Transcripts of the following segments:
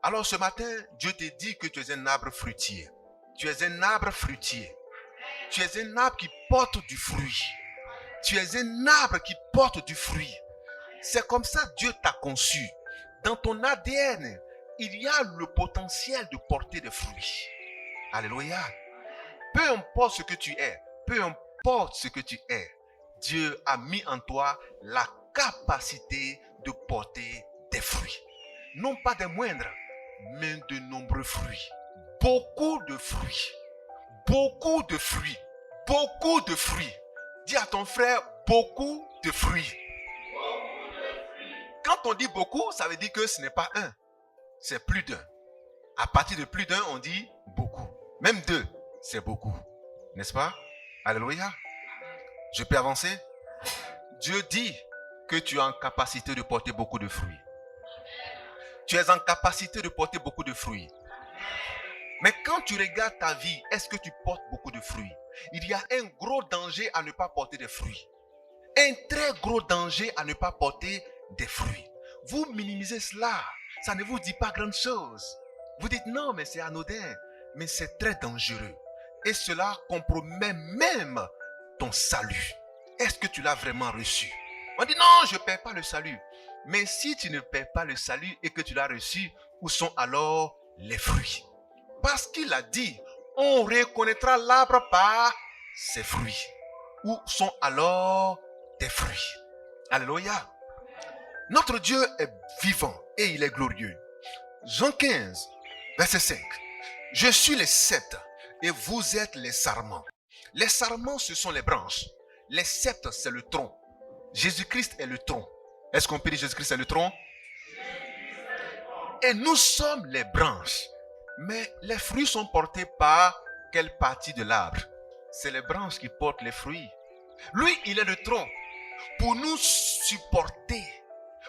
Alors ce matin, Dieu te dit que tu es un arbre fruitier. Tu es un arbre fruitier. Tu es un arbre qui porte du fruit. Tu es un arbre qui porte du fruit. C'est comme ça que Dieu t'a conçu. Dans ton ADN, il y a le potentiel de porter des fruits. Alléluia. Peu importe ce que tu es, peu importe ce que tu es, Dieu a mis en toi la capacité de porter des fruits. Non pas des moindres, mais de nombreux fruits. Beaucoup de fruits. Beaucoup de fruits. Beaucoup de fruits. Dis à ton frère, beaucoup de fruits. Quand on dit beaucoup, ça veut dire que ce n'est pas un, c'est plus d'un. À partir de plus d'un, on dit beaucoup. Même deux, c'est beaucoup. N'est-ce pas? Alléluia. Je peux avancer? Dieu dit que tu es en capacité de porter beaucoup de fruits. Tu es en capacité de porter beaucoup de fruits. Mais quand tu regardes ta vie, est-ce que tu portes beaucoup de fruits? Il y a un gros danger à ne pas porter des fruits. Un très gros danger à ne pas porter des fruits. Vous minimisez cela. Ça ne vous dit pas grand chose. Vous dites non, mais c'est anodin. Mais c'est très dangereux. Et cela compromet même ton salut. Est-ce que tu l'as vraiment reçu? On dit non, je ne perds pas le salut. Mais si tu ne perds pas le salut et que tu l'as reçu, où sont alors les fruits? Parce qu'il a dit, on reconnaîtra l'arbre par ses fruits. Où sont alors tes fruits? Alléluia. Notre Dieu est vivant et il est glorieux. Jean 15, verset 5. Je suis les sceptres et vous êtes les sarments. Les sarments, ce sont les branches. Les sceptres, c'est le tronc. Jésus-Christ est le tronc. Est-ce qu'on peut dire Jésus-Christ est le tronc? Et nous sommes les branches. Mais les fruits sont portés par quelle partie de l'arbre? C'est les branches qui portent les fruits. Lui, il est le tronc. Pour nous supporter,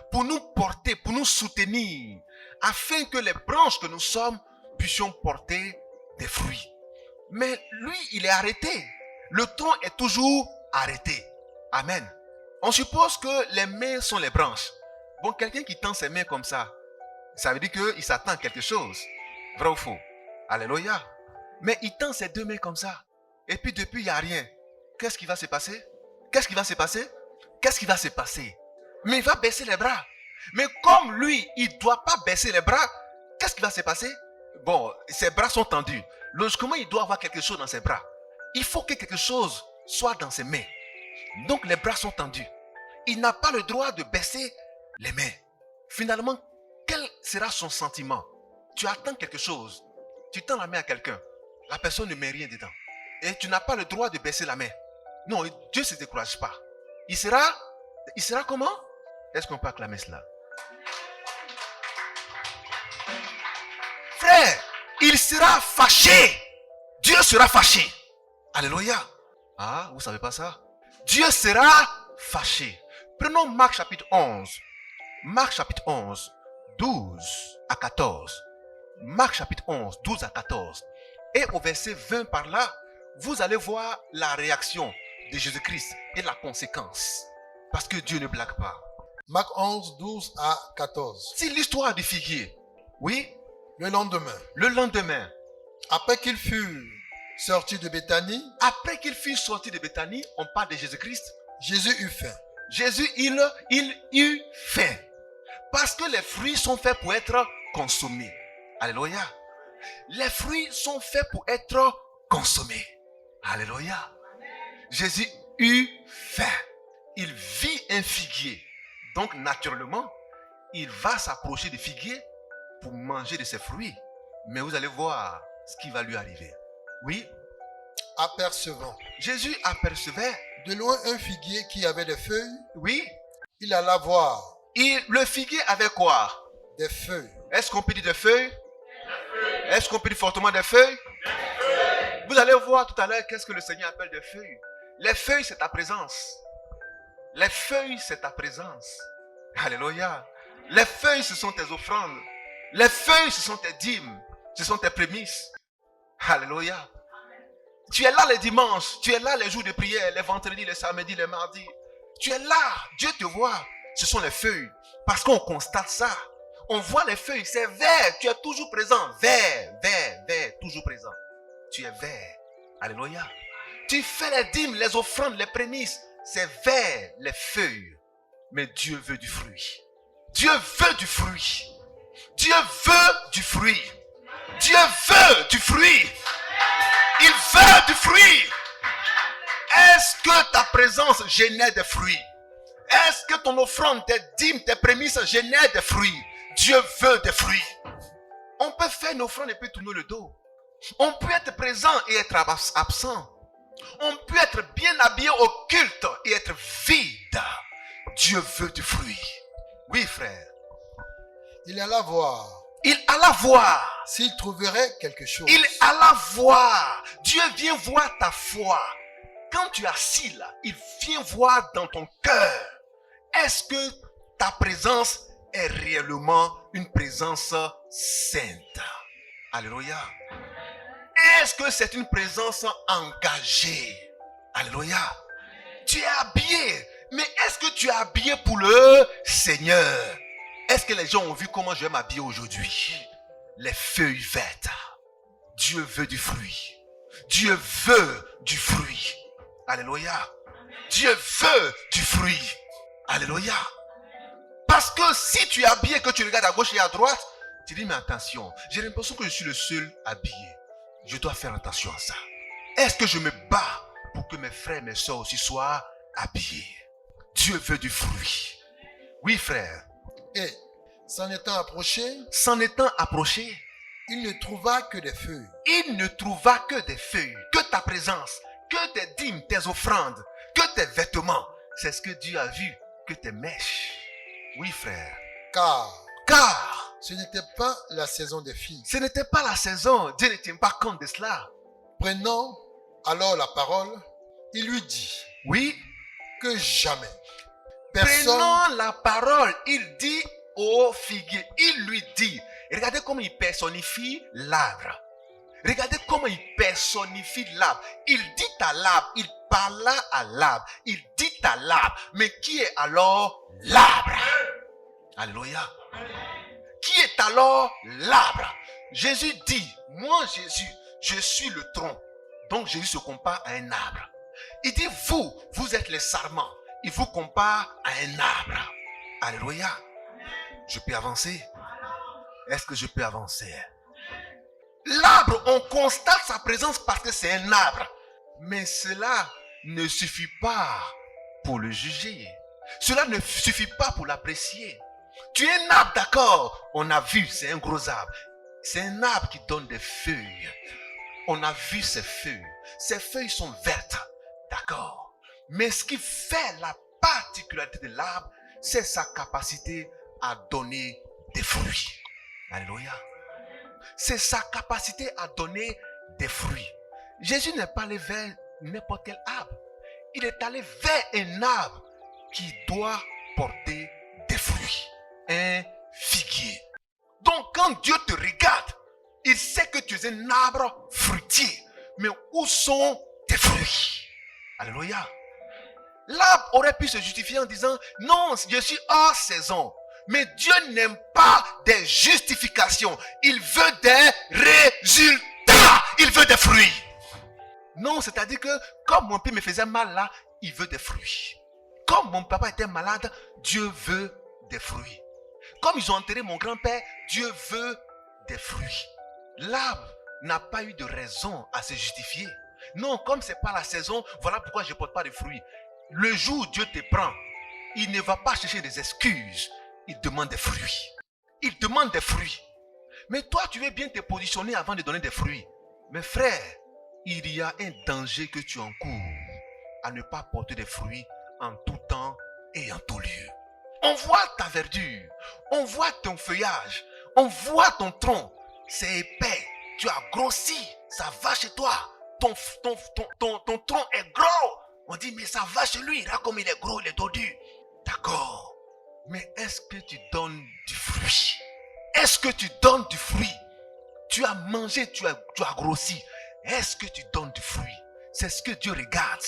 pour nous porter, pour nous soutenir, afin que les branches que nous sommes puissions porter des fruits. Mais lui, il est arrêté. Le tronc est toujours arrêté. Amen. On suppose que les mains sont les branches. Bon, quelqu'un qui tend ses mains comme ça veut dire qu'il s'attend à quelque chose. Vrai ou faux? Alléluia. Mais il tend ses deux mains comme ça. Et puis depuis, il n'y a rien. Qu'est-ce qui va se passer? Qu'est-ce qui va se passer? Qu'est-ce qui va se passer? Mais il va baisser les bras. Mais comme lui, il ne doit pas baisser les bras, qu'est-ce qui va se passer? Bon, ses bras sont tendus. Logiquement, il doit avoir quelque chose dans ses bras. Il faut que quelque chose soit dans ses mains. Donc les bras sont tendus. Il n'a pas le droit de baisser les mains. Finalement, quel sera son sentiment? Tu attends quelque chose. Tu tends la main à quelqu'un. La personne ne met rien dedans. Et tu n'as pas le droit de baisser la main. Non, Dieu ne se décourage pas. Il sera comment? Est-ce qu'on peut acclamer cela? Frère, il sera fâché. Dieu sera fâché. Alléluia. Ah, vous ne savez pas ça? Dieu sera fâché. Prenons Marc chapitre 11. Marc chapitre 11, 12 à 14. Marc chapitre 11, 12 à 14. Et au verset 20 par là, vous allez voir la réaction de Jésus-Christ et la conséquence. Parce que Dieu ne blague pas. Marc 11, 12 à 14. C'est l'histoire du figuier. Oui. Le lendemain, Après qu'il fut sorti de Béthanie, sorti de Béthanie, on parle de Jésus-Christ. Jésus eut faim. Jésus, il eut faim. Parce que les fruits sont faits pour être consommés. Alléluia. Les fruits sont faits pour être consommés. Alléluia. Jésus eut faim. Il vit un figuier. Donc naturellement, il va s'approcher du figuier pour manger de ses fruits. Mais vous allez voir ce qui va lui arriver. Oui. Apercevant Jésus apercevait de loin un figuier qui avait des feuilles. Oui. Il alla voir. Le figuier avait quoi? Des feuilles. Est-ce qu'on peut dire des feuilles? Est-ce qu'on peut dire fortement des feuilles? Vous allez voir tout à l'heure qu'est-ce que le Seigneur appelle des feuilles. Les feuilles, c'est ta présence. Les feuilles, c'est ta présence. Alléluia. Les feuilles, ce sont tes offrandes. Les feuilles, ce sont tes dîmes. Ce sont tes prémices. Alléluia. Tu es là les dimanches. Tu es là les jours de prière. Les vendredis, les samedis, les mardis. Tu es là. Dieu te voit. Ce sont les feuilles. Parce qu'on constate ça. On voit les feuilles, c'est vert. Tu es toujours présent. Vert, vert, vert, toujours présent. Tu es vert. Alléluia. Tu fais les dîmes, les offrandes, les prémices. C'est vert, les feuilles. Mais Dieu veut du fruit. Dieu veut du fruit. Dieu veut du fruit. Dieu veut du fruit. Il veut du fruit. Est-ce que ta présence génère des fruits? Est-ce que ton offrande, tes dîmes, tes prémices génèrent des fruits? Dieu veut des fruits. On peut faire une offrande et puis tourner le dos. On peut être présent et être absent. On peut être bien habillé au culte et être vide. Dieu veut du fruit. Oui, frère. Il alla voir Il alla voir. s'il trouverait quelque chose. Il alla voir. Dieu vient voir ta foi. Quand tu es assis là, il vient voir dans ton cœur. Est-ce que ta présence est réellement une présence sainte? Alléluia. Est-ce que c'est une présence engagée? Alléluia. Tu es habillé. Mais est-ce que tu es habillé pour le Seigneur? Est-ce que les gens ont vu comment je vais m'habiller aujourd'hui? Les feuilles vertes. Dieu veut du fruit. Dieu veut du fruit. Alléluia. Dieu veut du fruit. Alléluia. Parce que si tu es habillé, que tu regardes à gauche et à droite, tu dis mais attention, j'ai l'impression que je suis le seul habillé. Je dois faire attention à ça. Est-ce que je me bats pour que mes frères et mes soeurs aussi soient habillés? Dieu veut du fruit. Oui, frère. Et s'en étant approché, S'en étant approché, il ne trouva que des feuilles. il ne trouva que des feuilles, que ta présence, que tes dîmes, tes offrandes, que tes vêtements. C'est ce que Dieu a vu, que tes mèches. Oui, frère. Car Ce n'était pas la saison des filles. ce n'était pas la saison. Dieu ne tient pas compte de cela. Prenant alors la parole, il lui dit Oui. que jamais personne Prenant la parole, il dit au figuier, il lui dit, regardez comment il personnifie l'arbre. Regardez comment il personnifie l'arbre. Il dit à l'arbre, il parla à l'arbre, il dit à l'arbre. Mais qui est alors l'arbre? Alléluia. Qui est alors l'arbre? Jésus dit, moi Jésus, je suis le tronc. Donc Jésus se compare à un arbre. Il dit, vous êtes les sarments. Il vous compare à un arbre. Alléluia. Je peux avancer? Est-ce que je peux avancer? L'arbre, on constate sa présence parce que c'est un arbre. Mais cela ne suffit pas pour le juger. Cela ne suffit pas pour l'apprécier. Tu es un arbre, d'accord? On a vu, c'est un gros arbre. C'est un arbre qui donne des feuilles. On a vu ses feuilles. Ses feuilles sont vertes, d'accord? Mais ce qui fait la particularité de l'arbre, c'est sa capacité à donner des fruits. Alléluia. C'est sa capacité à donner des fruits. Jésus n'est pas allé vers n'importe quel arbre. Il est allé vers un arbre qui doit porter des fruits. Un figuier. Donc quand Dieu te regarde, il sait que tu es un arbre fruitier. Mais où sont tes fruits? Alléluia. L'arbre aurait pu se justifier en disant, non, je suis hors saison. Mais Dieu n'aime pas des justifications. Il veut des résultats. Il veut des fruits. Non, c'est-à-dire que comme mon père me faisait mal là, il veut des fruits. Comme mon papa était malade, Dieu veut des fruits. Comme ils ont enterré mon grand-père, Dieu veut des fruits. L'arbre n'a pas eu de raison à se justifier. Non, comme ce n'est pas la saison, voilà pourquoi je ne porte pas de fruits. Le jour où Dieu te prend, il ne va pas chercher des excuses. Il demande des fruits. Il demande des fruits. Mais toi, tu veux bien te positionner avant de donner des fruits. Mais frère, il y a un danger que tu encours à ne pas porter des fruits en tout temps et en tout lieu. On voit ta verdure, on voit ton feuillage, on voit ton tronc. C'est épais, tu as grossi, ça va chez toi. Ton tronc est gros. On dit, mais ça va chez lui, là comme il est gros, il est dodu. D'accord. Mais est-ce que tu donnes du fruit? Est-ce que tu donnes du fruit? Tu as mangé, tu as grossi. Est-ce que tu donnes du fruit? C'est ce que Dieu regarde.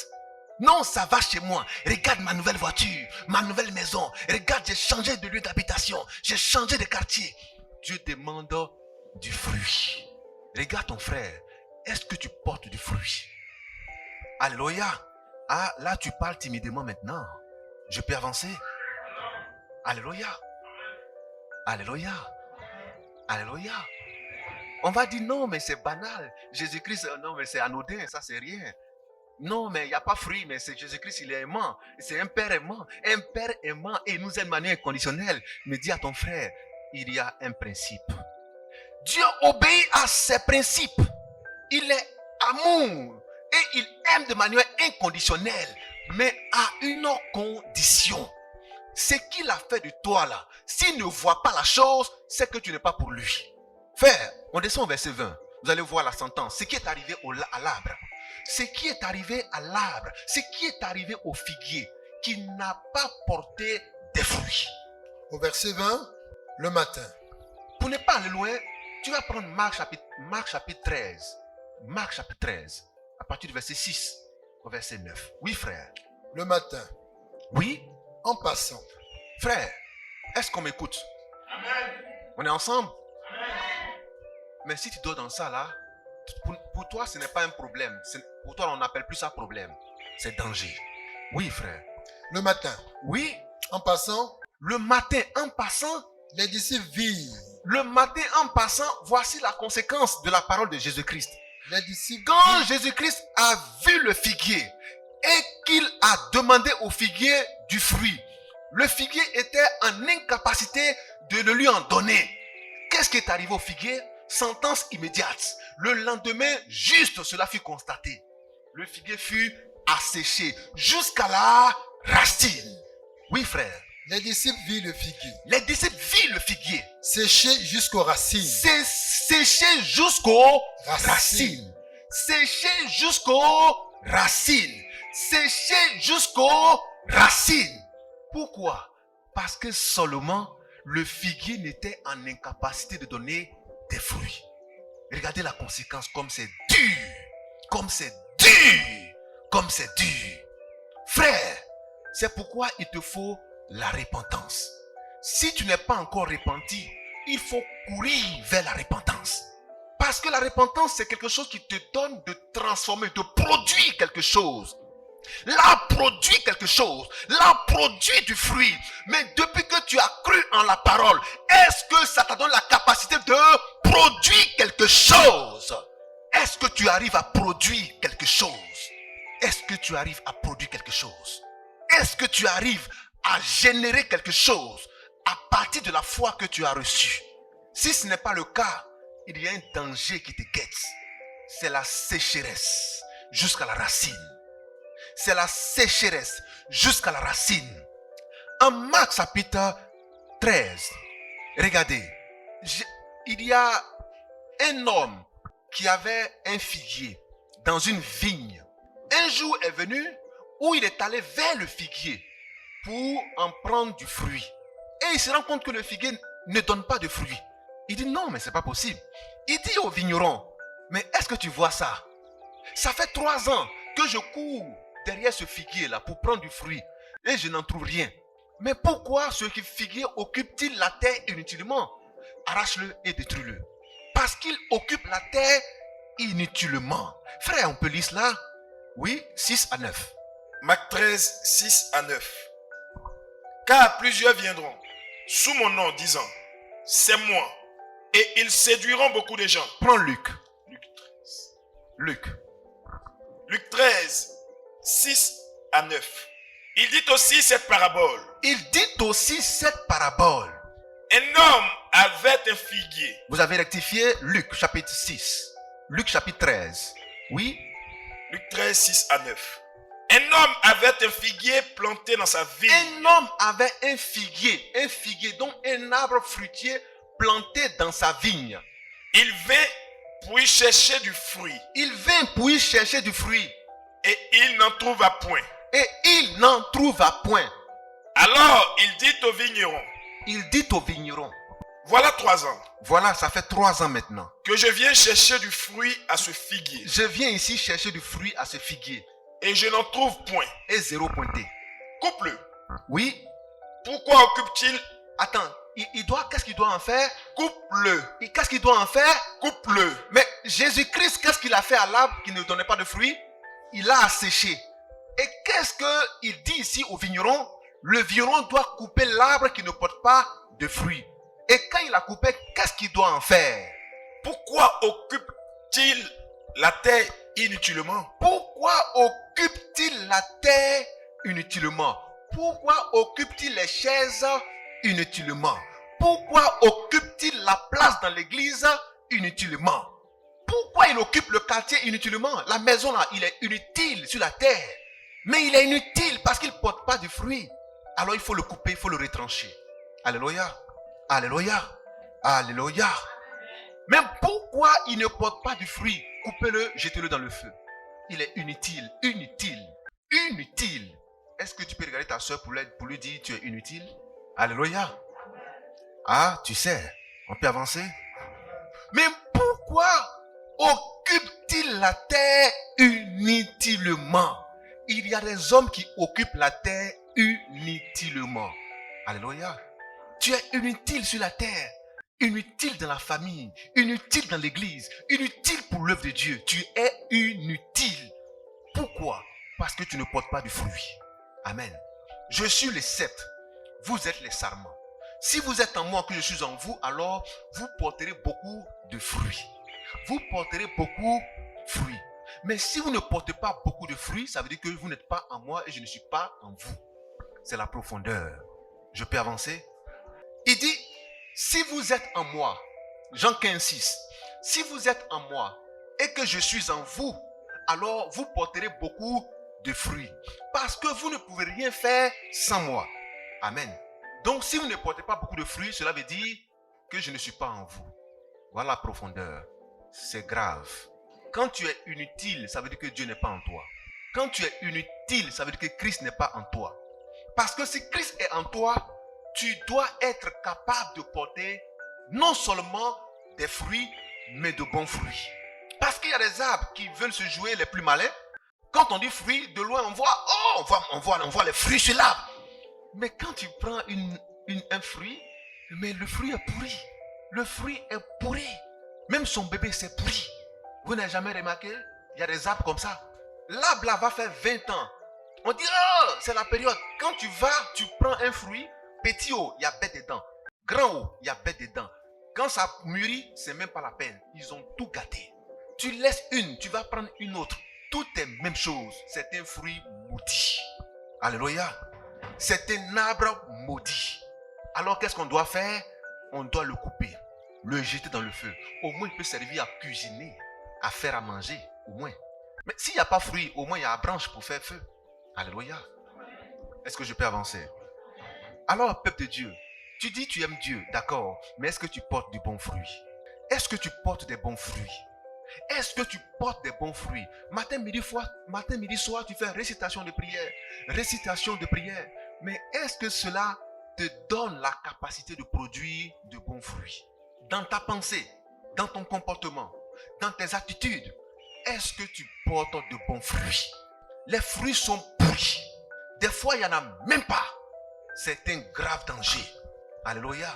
Non, ça va chez moi. Regarde ma nouvelle voiture, ma nouvelle maison. Regarde, j'ai changé de lieu d'habitation. J'ai changé de quartier. Dieu demande du fruit. Regarde ton frère. Est-ce que tu portes du fruit? Alléluia. Ah, là, tu parles timidement maintenant. Je peux avancer? Alléluia. Alléluia. Alléluia. On va dire non, mais c'est banal. Jésus-Christ, non, mais c'est anodin, ça c'est rien. Non, mais il n'y a pas fruit, mais c'est Jésus-Christ, il est aimant. C'est un Père aimant. Un Père aimant et il nous aime de manière inconditionnelle. Mais dis à ton frère, il y a un principe. Dieu obéit à ses principes. Il est amour et il aime de manière inconditionnelle, mais à une condition. Ce qu'il a fait de toi là, s'il ne voit pas la chose, c'est que tu n'es pas pour lui. Frère, on descend au verset 20. Vous allez voir la sentence. Ce qui est arrivé à l'arbre. Ce qui est arrivé à l'arbre. Ce qui est arrivé au figuier qui n'a pas porté des fruits. Au verset 20, le matin. Pour ne pas aller loin, tu vas prendre Marc chapitre 13. Marc chapitre 13. À partir du verset 6 au verset 9. Oui, frère. Le matin. Oui. En passant. Frère, est-ce qu'on m'écoute? Amen. On est ensemble? Amen. Mais si tu dors dans ça là, pour toi ce n'est pas un problème. Pour toi on n'appelle plus ça problème. C'est danger. Oui, frère. Le matin. Oui. En passant. Le matin, en passant. Les disciples virent. Le matin, en passant, voici la conséquence de la parole de Jésus-Christ. Les disciples Quand virent. Jésus-Christ a vu le figuier et qu'il a demandé au figuier du fruit, le figuier était en incapacité de le lui en donner. Qu'est-ce qui est arrivé au figuier? Sentence immédiate. Le lendemain, juste cela fut constaté. Le figuier fut asséché jusqu'à la racine. Oui, frère. Les disciples virent le figuier. Les disciples virent le figuier Séché jusqu'aux racines. c'est séché jusqu'aux racines. Séché jusqu'aux racines. Séché jusqu'aux racines. Pourquoi? Parce que seulement le figuier n'était en incapacité de donner des fruits. Regardez la conséquence, comme c'est dur. Comme c'est dur. Comme c'est dur. Frère, c'est pourquoi il te faut la repentance. Si tu n'es pas encore repenti, il faut courir vers la repentance. Parce que la repentance, c'est quelque chose qui te donne de transformer, de produire quelque chose. Là, produit quelque chose. Là, produit du fruit. Mais depuis que tu as cru en la parole, est-ce que ça te donne la capacité de produire quelque chose? Est-ce que tu arrives à produire quelque chose? Est-ce que tu arrives à produire quelque chose? Est-ce que tu arrives à générer quelque chose à partir de la foi que tu as reçue? Si ce n'est pas le cas, il y a un danger qui te guette. C'est la sécheresse jusqu'à la racine. C'est la sécheresse jusqu'à la racine. En Marc chapitre 13, regardez, il y a un homme qui avait un figuier dans une vigne. Un jour est venu où il est allé vers le figuier pour en prendre du fruit. Et il se rend compte que le figuier ne donne pas de fruits. Il dit non, mais c'est pas possible. Il dit au vigneron, mais est-ce que tu vois ça? Ça fait 3 ans que je cours derrière ce figuier là pour prendre du fruit et je n'en trouve rien. Mais pourquoi ce figuier occupe-t-il la terre inutilement? Arrache-le et détruis-le. Parce qu'il occupe la terre inutilement. Frère, on peut lire cela? Oui, 6 à 9. Marc 13, 6 à 9. Car plusieurs viendront sous mon nom disant, c'est moi. Et ils séduiront beaucoup de gens. Prends Luc. Luc. Luc 13, 6 à 9. Il dit aussi cette parabole. Il dit aussi cette parabole. Un homme avait un figuier. Vous avez rectifié Luc chapitre 6. Luc chapitre 13. Oui. Luc 13, 6 à 9. Un homme avait un figuier planté dans sa vigne. Un homme avait un figuier, donc un arbre fruitier planté dans sa vigne. Il vint pour y chercher du fruit. Il vint pour y chercher du fruit. Et il n'en trouva point. Et il n'en trouva point. Alors il dit au vigneron. Il dit au vigneron. Voilà 3 ans. Voilà, ça fait 3 ans maintenant. Que je viens chercher du fruit à ce figuier. Je viens ici chercher du fruit à ce figuier. et je n'en trouve point. et 0 pointé. Coupe-le. Oui, Pourquoi occupe-t-il? attends, qu'est-ce qu'il doit en faire? Coupe-le. Qu'est-ce qu'il doit en faire? Coupe-le. Mais Jésus-Christ, qu'est-ce qu'il a fait à l'arbre qui ne donnait pas de fruits? Il l'a asséché. Et qu'est-ce qu'il dit ici au vigneron? Le vigneron doit couper l'arbre qui ne porte pas de fruits. Et quand il a coupé, qu'est-ce qu'il doit en faire? Pourquoi occupe-t-il la terre inutilement? Pourquoi occupe-t-il la terre inutilement? Pourquoi occupe-t-il les chaises inutilement? Pourquoi occupe-t-il la place dans l'église inutilement? Pourquoi il occupe le quartier inutilement? La maison là, il est inutile sur la terre. Mais il est inutile parce qu'il ne porte pas de fruits. Alors il faut le couper, il faut le retrancher. Alléluia. Alléluia. Alléluia. Même pourquoi il ne porte pas de fruits? Coupez-le, jetez-le dans le feu. Il est inutile, inutile, inutile. Est-ce que tu peux regarder ta soeur pour lui dire tu es inutile? Alléluia. Ah, tu sais, on peut avancer. Mais pourquoi occupe-t-il la terre inutilement? Il y a des hommes qui occupent la terre inutilement. Alléluia. Tu es inutile sur la terre. Inutile dans la famille, inutile dans l'église, inutile pour l'œuvre de Dieu. Tu es inutile. Pourquoi? Parce que tu ne portes pas de fruits. Amen. Je suis le cep, vous êtes les sarments. Si vous êtes en moi que je suis en vous, alors vous porterez beaucoup de fruits. Vous porterez beaucoup de fruits. Mais si vous ne portez pas beaucoup de fruits, ça veut dire que vous n'êtes pas en moi et je ne suis pas en vous. C'est la profondeur. Je peux avancer? Il dit, si vous êtes en moi, Jean 15, 6, si vous êtes en moi et que je suis en vous, alors vous porterez beaucoup de fruits. Parce que vous ne pouvez rien faire sans moi. Amen. Donc si vous ne portez pas beaucoup de fruits, cela veut dire que je ne suis pas en vous. Voilà la profondeur. C'est grave. Quand tu es inutile, ça veut dire que Dieu n'est pas en toi. Quand tu es inutile, ça veut dire que Christ n'est pas en toi. Parce que si Christ est en toi, tu dois être capable de porter non seulement des fruits, mais de bons fruits. Parce qu'il y a des arbres qui veulent se jouer les plus malins. Quand on dit fruits, de loin on voit, on voit les fruits sur l'arbre. Mais quand tu prends un fruit, mais le fruit est pourri. Le fruit est pourri. Même son bébé c'est pourri. Vous n'avez jamais remarqué? Il y a des arbres comme ça. L'arbre là va faire 20 ans. On dit, c'est la période. Quand tu prends un fruit, petit haut, il y a bête dedans. Grand haut, il y a bête dedans. Quand ça mûrit, c'est même pas la peine. Ils ont tout gâté. Tu laisses une, tu vas prendre une autre. Tout est même chose. C'est un fruit maudit. Alléluia. C'est un arbre maudit. Alors qu'est-ce qu'on doit faire? On doit le couper, le jeter dans le feu. Au moins il peut servir à cuisiner, à faire à manger, au moins. Mais s'il n'y a pas fruit, au moins il y a la branche pour faire feu. Alléluia. Est-ce que je peux avancer? Alors, peuple de Dieu, tu dis tu aimes Dieu, d'accord, mais est-ce que tu portes du bon fruit? Est-ce que tu portes des bons fruits? Est-ce que tu portes des bons fruits? Matin, midi, soir, tu fais récitation de prière. Récitation de prière. Mais est-ce que cela te donne la capacité de produire de bons fruits? Dans ta pensée, dans ton comportement, dans tes attitudes, est-ce que tu portes de bons fruits? Les fruits sont pourris. Des fois, il n'y en a même pas. C'est un grave danger. Alléluia.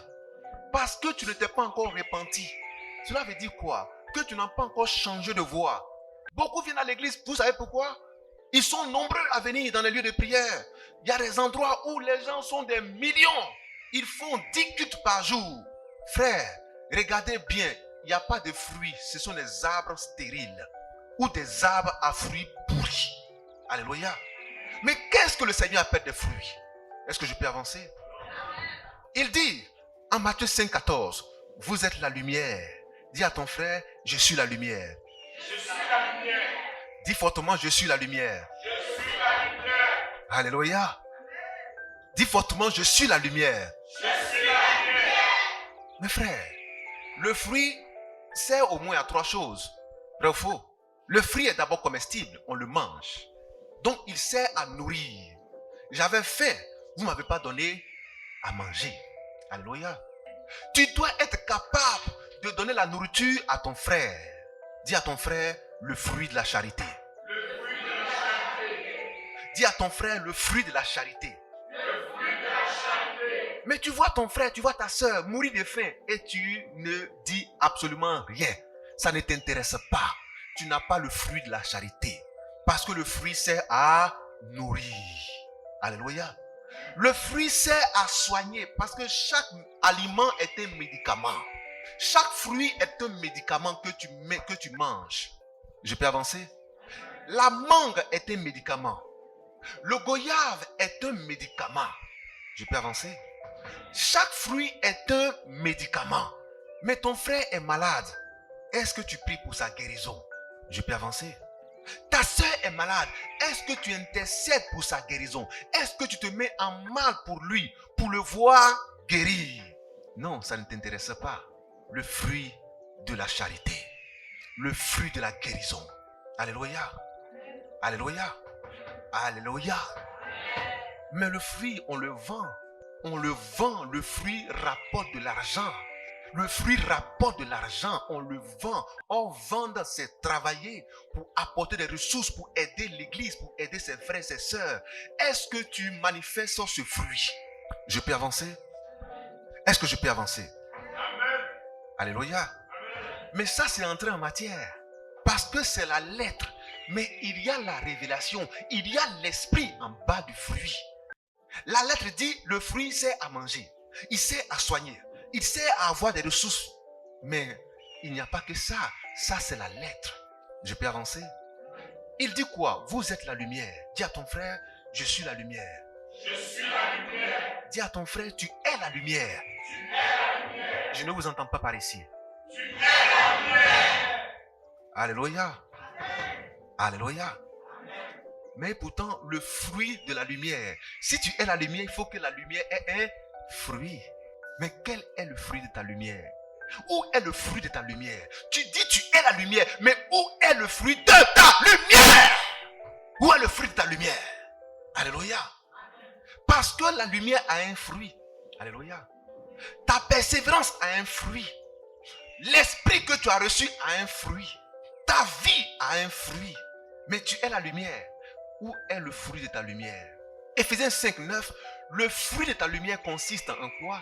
Parce que tu ne t'es pas encore repenti. Cela veut dire quoi? Que tu n'as pas encore changé de voie. Beaucoup viennent à l'église, vous savez pourquoi? Ils sont nombreux à venir dans les lieux de prière. Il y a des endroits où les gens sont des millions. Ils font 10 cultes par jour. Frère, regardez bien, il n'y a pas de fruits. Ce sont des arbres stériles ou des arbres à fruits pourris. Alléluia. Mais qu'est-ce que le Seigneur appelle des fruits? Est-ce que je peux avancer? Il dit en Matthieu 5, 14, vous êtes la lumière. Dis à ton frère, je suis la lumière. Je suis la lumière. Dis fortement, je suis la lumière. Je suis la lumière. Alléluia. Dis fortement, je suis la lumière. Je suis la lumière. Mes frères, le fruit sert au moins à 3 choses. Vrai ou faux? Le fruit est d'abord comestible, on le mange. Donc il sert à nourrir. J'avais faim, vous ne m'avez pas donné à manger. Alléluia. Tu dois être capable de donner la nourriture à ton frère. Dis à ton frère, le fruit de la charité. Le fruit de la charité. Dis à ton frère le fruit de la charité. Mais tu vois ton frère, tu vois ta soeur mourir de faim et tu ne dis absolument rien. Ça ne t'intéresse pas. Tu n'as pas le fruit de la charité. Parce que le fruit sert à nourrir. Alléluia. Le fruit sert à soigner parce que chaque aliment est un médicament. Chaque fruit est un médicament que tu manges. Je peux avancer? La mangue est un médicament. Le goyave est un médicament. Je peux avancer? Chaque fruit est un médicament. Mais ton frère est malade. Est-ce que tu pries pour sa guérison? Je peux avancer? Ta soeur est malade. Est-ce que tu intercèdes pour sa guérison? Est-ce que tu te mets en mal pour lui, pour le voir guérir? Non, ça ne t'intéresse pas. Le fruit de la charité. Le fruit de la guérison. Alléluia. Alléluia. Alléluia. Mais le fruit, on le vend. On le vend. Le fruit rapporte de l'argent. Le fruit rapporte de l'argent. On le vend. On vend, c'est travailler pour apporter des ressources, pour aider l'église, pour aider ses frères et ses sœurs. Est-ce que tu manifestes ce fruit? Je peux avancer? Est-ce que je peux avancer? Alléluia. Mais ça, c'est entrer en matière. Parce que c'est la lettre. Mais il y a la révélation. Il y a l'esprit en bas du fruit. La lettre dit, le fruit sert à manger. Il sert à soigner. Il sert à avoir des ressources. Mais il n'y a pas que ça. Ça, c'est la lettre. Je peux avancer? Il dit quoi? Vous êtes la lumière. Dis à ton frère, je suis la lumière. Je suis la lumière. Dis à ton frère, tu es la lumière. Tu es la lumière. Je ne vous entends pas par ici. Tu es la lumière. Alléluia. Alléluia. Mais pourtant, le fruit de la lumière, si tu es la lumière, il faut que la lumière ait un fruit. Mais quel est le fruit de ta lumière? Où est le fruit de ta lumière? Tu dis tu es la lumière, mais où est le fruit de ta lumière? Où est le fruit de ta lumière? Alléluia. Parce que la lumière a un fruit. Alléluia. Ta persévérance a un fruit. L'esprit que tu as reçu a un fruit. Ta vie a un fruit. Mais tu es la lumière. Où est le fruit de ta lumière? Éphésiens 5, 9. Le fruit de ta lumière consiste en quoi?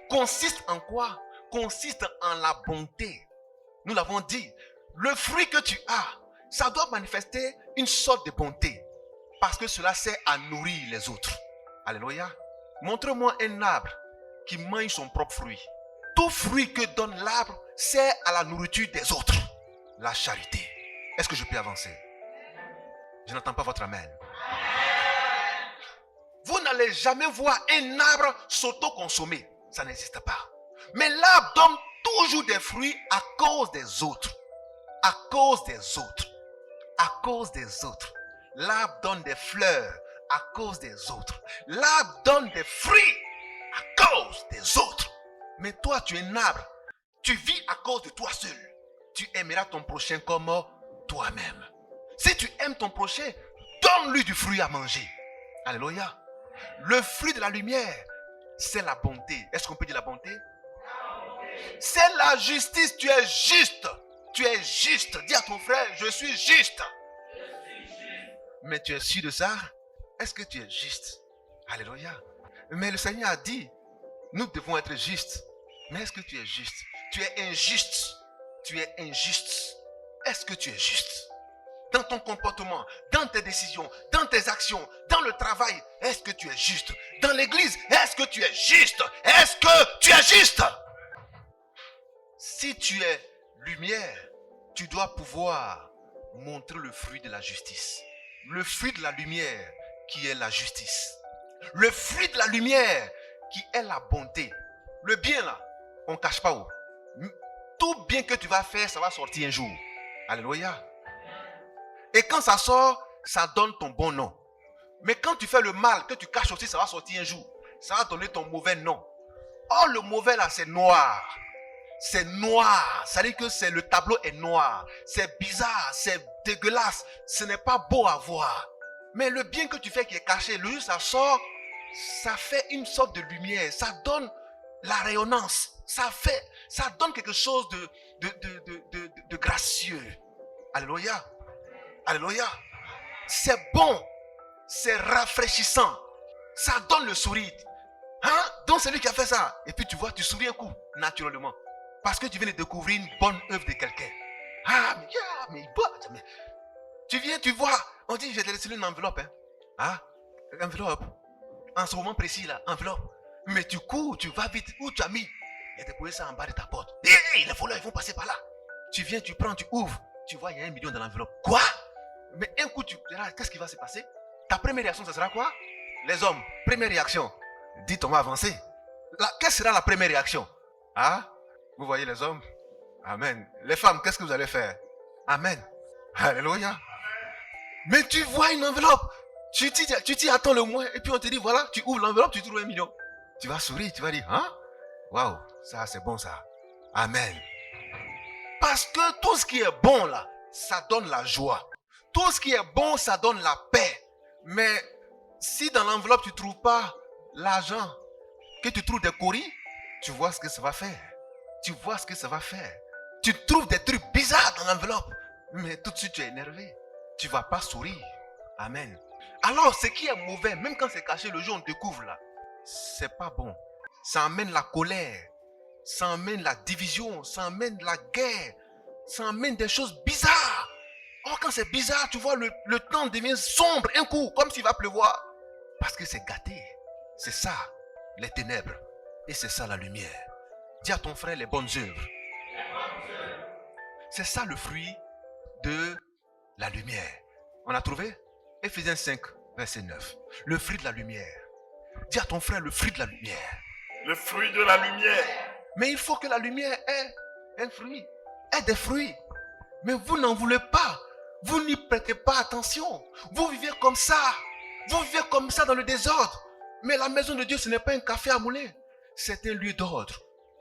Consiste en quoi? Consiste en la bonté. Nous l'avons dit. Le fruit que tu as, ça doit manifester une sorte de bonté. Parce que cela sert à nourrir les autres. Alléluia. Montre-moi un arbre qui mange son propre fruit. Tout fruit que donne l'arbre sert à la nourriture des autres. La charité. Est-ce que je peux avancer? Je n'entends pas votre amen. Vous n'allez jamais voir un arbre s'auto-consommer. Ça n'existe pas. Mais l'arbre donne toujours des fruits à cause des autres. À cause des autres. À cause des autres. L'arbre donne des fleurs à cause des autres. L'arbre donne des fruits à cause des autres. Mais toi, tu es un arbre. Tu vis à cause de toi seul. Tu aimeras ton prochain comme toi-même. Si tu aimes ton prochain, donne-lui du fruit à manger. Alléluia. Le fruit de la lumière, c'est la bonté. Est-ce qu'on peut dire la bonté? C'est la justice. Tu es juste. Tu es juste. Dis à ton frère, je suis juste. Mais tu es sûr de ça? Est-ce que tu es juste? Alléluia. Mais le Seigneur a dit, nous devons être justes. Mais est-ce que tu es juste? Tu es injuste. Tu es injuste. Est-ce que tu es juste? Dans ton comportement, dans tes décisions, dans tes actions, dans le travail, est-ce que tu es juste? Dans l'église, est-ce que tu es juste? Est-ce que tu es juste? Si tu es lumière, tu dois pouvoir montrer le fruit de la justice. Le fruit de la lumière qui est la justice. Le fruit de la lumière qui est la bonté. Le bien là, on ne cache pas où. Tout bien que tu vas faire, ça va sortir un jour. Alléluia. Et quand ça sort, ça donne ton bon nom. Mais quand tu fais le mal, que tu caches aussi, ça va sortir un jour. Ça va donner ton mauvais nom. Or, le mauvais là, c'est noir. C'est noir. Ça veut dire que le tableau est noir. C'est bizarre, c'est dégueulasse. Ce n'est pas beau à voir. Mais le bien que tu fais qui est caché, le jour ça sort, ça fait une sorte de lumière. Ça donne la rayonnance. Ça donne quelque chose de gracieux. Alléluia. Alléluia. C'est bon. c'est rafraîchissant. Ça donne le sourire. Hein? Donc c'est lui qui a fait ça. Et puis tu vois, tu souris un coup, naturellement. Parce que tu viens de découvrir une bonne œuvre de quelqu'un. Ah, mais tu viens, tu vois. On dit, je vais te laisser une enveloppe. Hein? Ah, enveloppe. En ce moment précis là, enveloppe. Mais tu cours, tu vas vite. Où tu as mis? Il a déposé ça en bas de ta porte. Hé, les voleurs, ils vont passer par là. Tu viens, tu prends, tu ouvres. Tu vois, il y a 1 million dans l'enveloppe. Quoi? Mais un coup, tu diras, qu'est-ce qui va se passer? Ta première réaction, ça sera quoi? Les hommes, première réaction. Dites, on va avancer. Quelle sera la première réaction? Ah, vous voyez les hommes? Amen. Les femmes, qu'est-ce que vous allez faire? Amen. Alléluia. Mais tu vois une enveloppe. Tu t'y attends le moins. Et puis on te dit, voilà, tu ouvres l'enveloppe, tu trouves 1 million. Tu vas sourire, tu vas dire, hein? Waouh, ça c'est bon ça. Amen. Parce que tout ce qui est bon là, ça donne la joie. Tout ce qui est bon, ça donne la paix. Mais si dans l'enveloppe tu ne trouves pas l'argent, que tu trouves des courriers, tu vois ce que ça va faire. Tu vois ce que ça va faire. Tu trouves des trucs bizarres dans l'enveloppe, mais tout de suite tu es énervé. Tu ne vas pas sourire. Amen. Alors ce qui est mauvais, même quand c'est caché, le jour où on découvre là, c'est pas bon. Ça amène la colère, ça amène la division, ça amène la guerre, ça amène des choses bizarres. Or quand c'est bizarre, tu vois, le temps devient sombre un coup, comme s'il va pleuvoir. Parce que c'est gâté. C'est ça, les ténèbres. Et c'est ça la lumière. Dis à ton frère les bonnes œuvres. C'est ça le fruit de la lumière. On a trouvé? Éphésiens 5, verset 9. Le fruit de la lumière. Dis à ton frère le fruit de la lumière. Le fruit de la lumière. Mais il faut que la lumière ait un fruit, ait des fruits. Mais vous n'en voulez pas. Vous n'y prêtez pas attention. Vous vivez comme ça. Vous vivez comme ça dans le désordre. Mais la maison de Dieu, ce n'est pas un café à moulin. C'est un lieu d'ordre.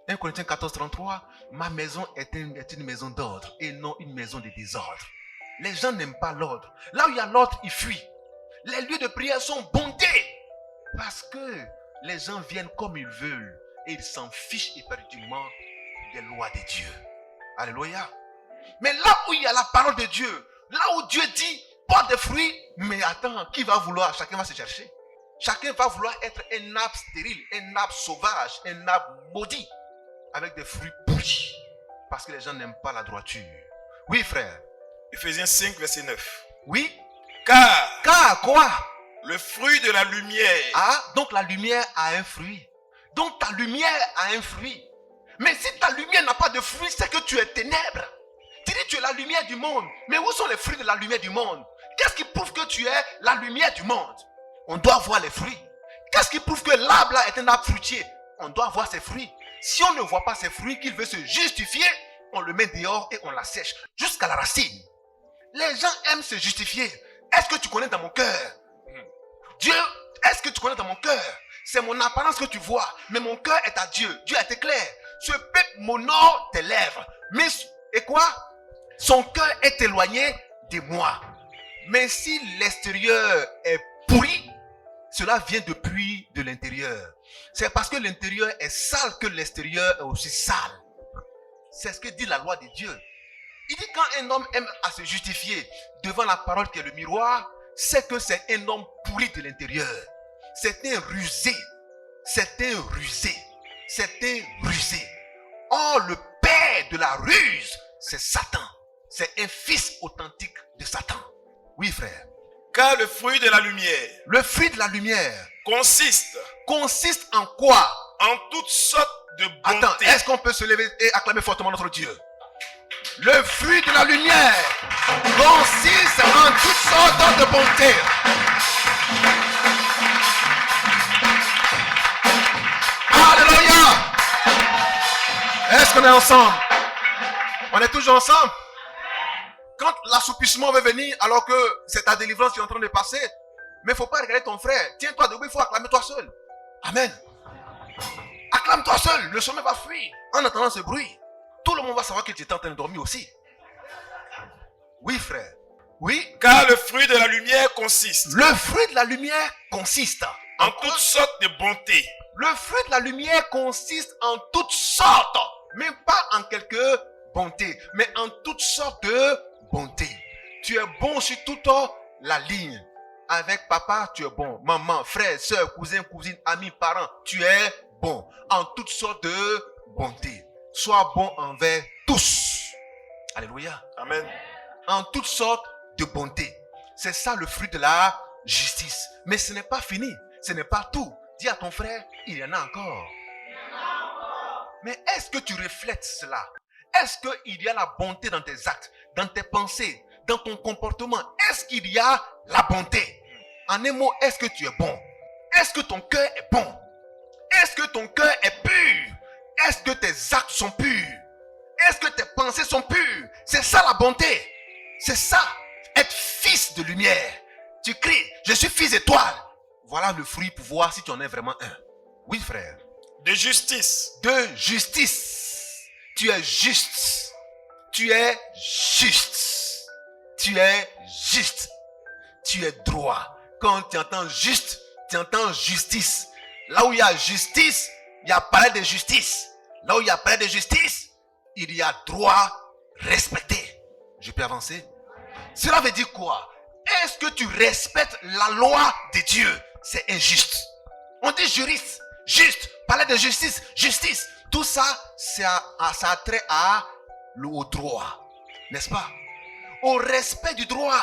1 Corinthiens 14, 33. Ma maison est une maison d'ordre et non une maison de désordre. Les gens n'aiment pas l'ordre. Là où il y a l'ordre, ils fuient. Les lieux de prière sont bondés. Parce que les gens viennent comme ils veulent. Et ils s'en fichent éperdument des lois de Dieu. Alléluia. Mais là où il y a la parole de Dieu, là où Dieu dit, porte des fruits, mais attends, qui va vouloir? Chacun va se chercher. Chacun va vouloir être un arbre stérile, un arbre sauvage, un arbre maudit, avec des fruits pourris. Parce que les gens n'aiment pas la droiture. Oui, frère. Éphésiens 5, verset 9. Oui. Car quoi? Le fruit de la lumière. Ah, donc la lumière a un fruit. Donc ta lumière a un fruit. Mais si ta lumière n'a pas de fruit, c'est que tu es ténèbres. Tu dis tu es la lumière du monde. Mais où sont les fruits de la lumière du monde? Qu'est-ce qui prouve que tu es la lumière du monde? On doit voir les fruits. Qu'est-ce qui prouve que l'arbre là est un arbre fruitier? On doit voir ses fruits. Si on ne voit pas ses fruits, qu'il veut se justifier, on le met dehors et on l'assèche jusqu'à la racine. Les gens aiment se justifier. Est-ce que tu connais dans mon cœur? Dieu, est-ce que tu connais dans mon cœur? C'est mon apparence que tu vois, mais mon cœur est à Dieu. Dieu a été clair. Ce peuple m'honore des lèvres. Mais, et quoi? Son cœur est éloigné de moi. Mais si l'extérieur est pourri, cela vient depuis de l'intérieur. C'est parce que l'intérieur est sale que l'extérieur est aussi sale. C'est ce que dit la loi de Dieu. Il dit quand un homme aime à se justifier devant la parole qui est le miroir, c'est que c'est un homme pourri de l'intérieur. C'est un rusé. C'est un rusé. C'est un rusé. Or, le père de la ruse, c'est Satan. C'est un fils authentique de Satan. Oui, frère. Car le fruit de la lumière. Le fruit de la lumière Consiste en quoi? En toutes sortes de bonté. Attends, est-ce qu'on peut se lever et acclamer fortement notre Dieu? Le fruit de la lumière consiste en toutes sortes de bonté. Alléluia. Est-ce qu'on est ensemble? On est toujours ensemble? Quand l'assoupissement va venir alors que c'est ta délivrance qui est en train de passer, mais il ne faut pas regarder ton frère. Tiens-toi debout, il faut acclamer toi seul. Amen. Acclame-toi seul, le sommeil va fuir. En entendant ce bruit, tout le monde va savoir que tu es en train de dormir aussi. Oui, frère. Oui. Car le fruit de la lumière consiste. Le fruit de la lumière consiste en toutes sortes de bonté. Le fruit de la lumière consiste en toutes sortes, même pas en quelques bontés, mais en toutes sortes de bonté. Tu es bon sur toute la ligne. avec papa, tu es bon. Maman, frère, soeur, cousin, cousine, amis, parents, tu es bon. En toutes sortes de bonté. Sois bon envers tous. Alléluia. Amen. En toutes sortes de bonté. C'est ça le fruit de la justice. Mais ce n'est pas fini. Ce n'est pas tout. Dis à ton frère, il y en a encore. Mais est-ce que tu reflètes cela? Est-ce qu'il y a la bonté dans tes actes, dans tes pensées, dans ton comportement? Est-ce qu'il y a la bonté? En un mot, est-ce que tu es bon? Est-ce que ton cœur est bon? Est-ce que ton cœur est pur? Est-ce que tes actes sont purs? Est-ce que tes pensées sont pures? C'est ça la bonté. C'est ça, être fils de lumière. Tu cries, je suis fils d'étoile. Voilà le fruit pour voir si tu en es vraiment un. Oui, frère. De justice. De justice. Tu es juste. Tu es juste. Tu es juste. Tu es droit. Quand tu entends juste, tu entends justice. Là où il y a justice, il y a palais de justice. Là où il y a palais de justice, il y a droit respecté. Je peux avancer? Cela veut dire quoi? Est-ce que tu respectes la loi de Dieu? C'est injuste. On dit juriste, juste, palais de justice, justice. Tout ça, ça a trait au droit. N'est-ce pas? Au respect du droit.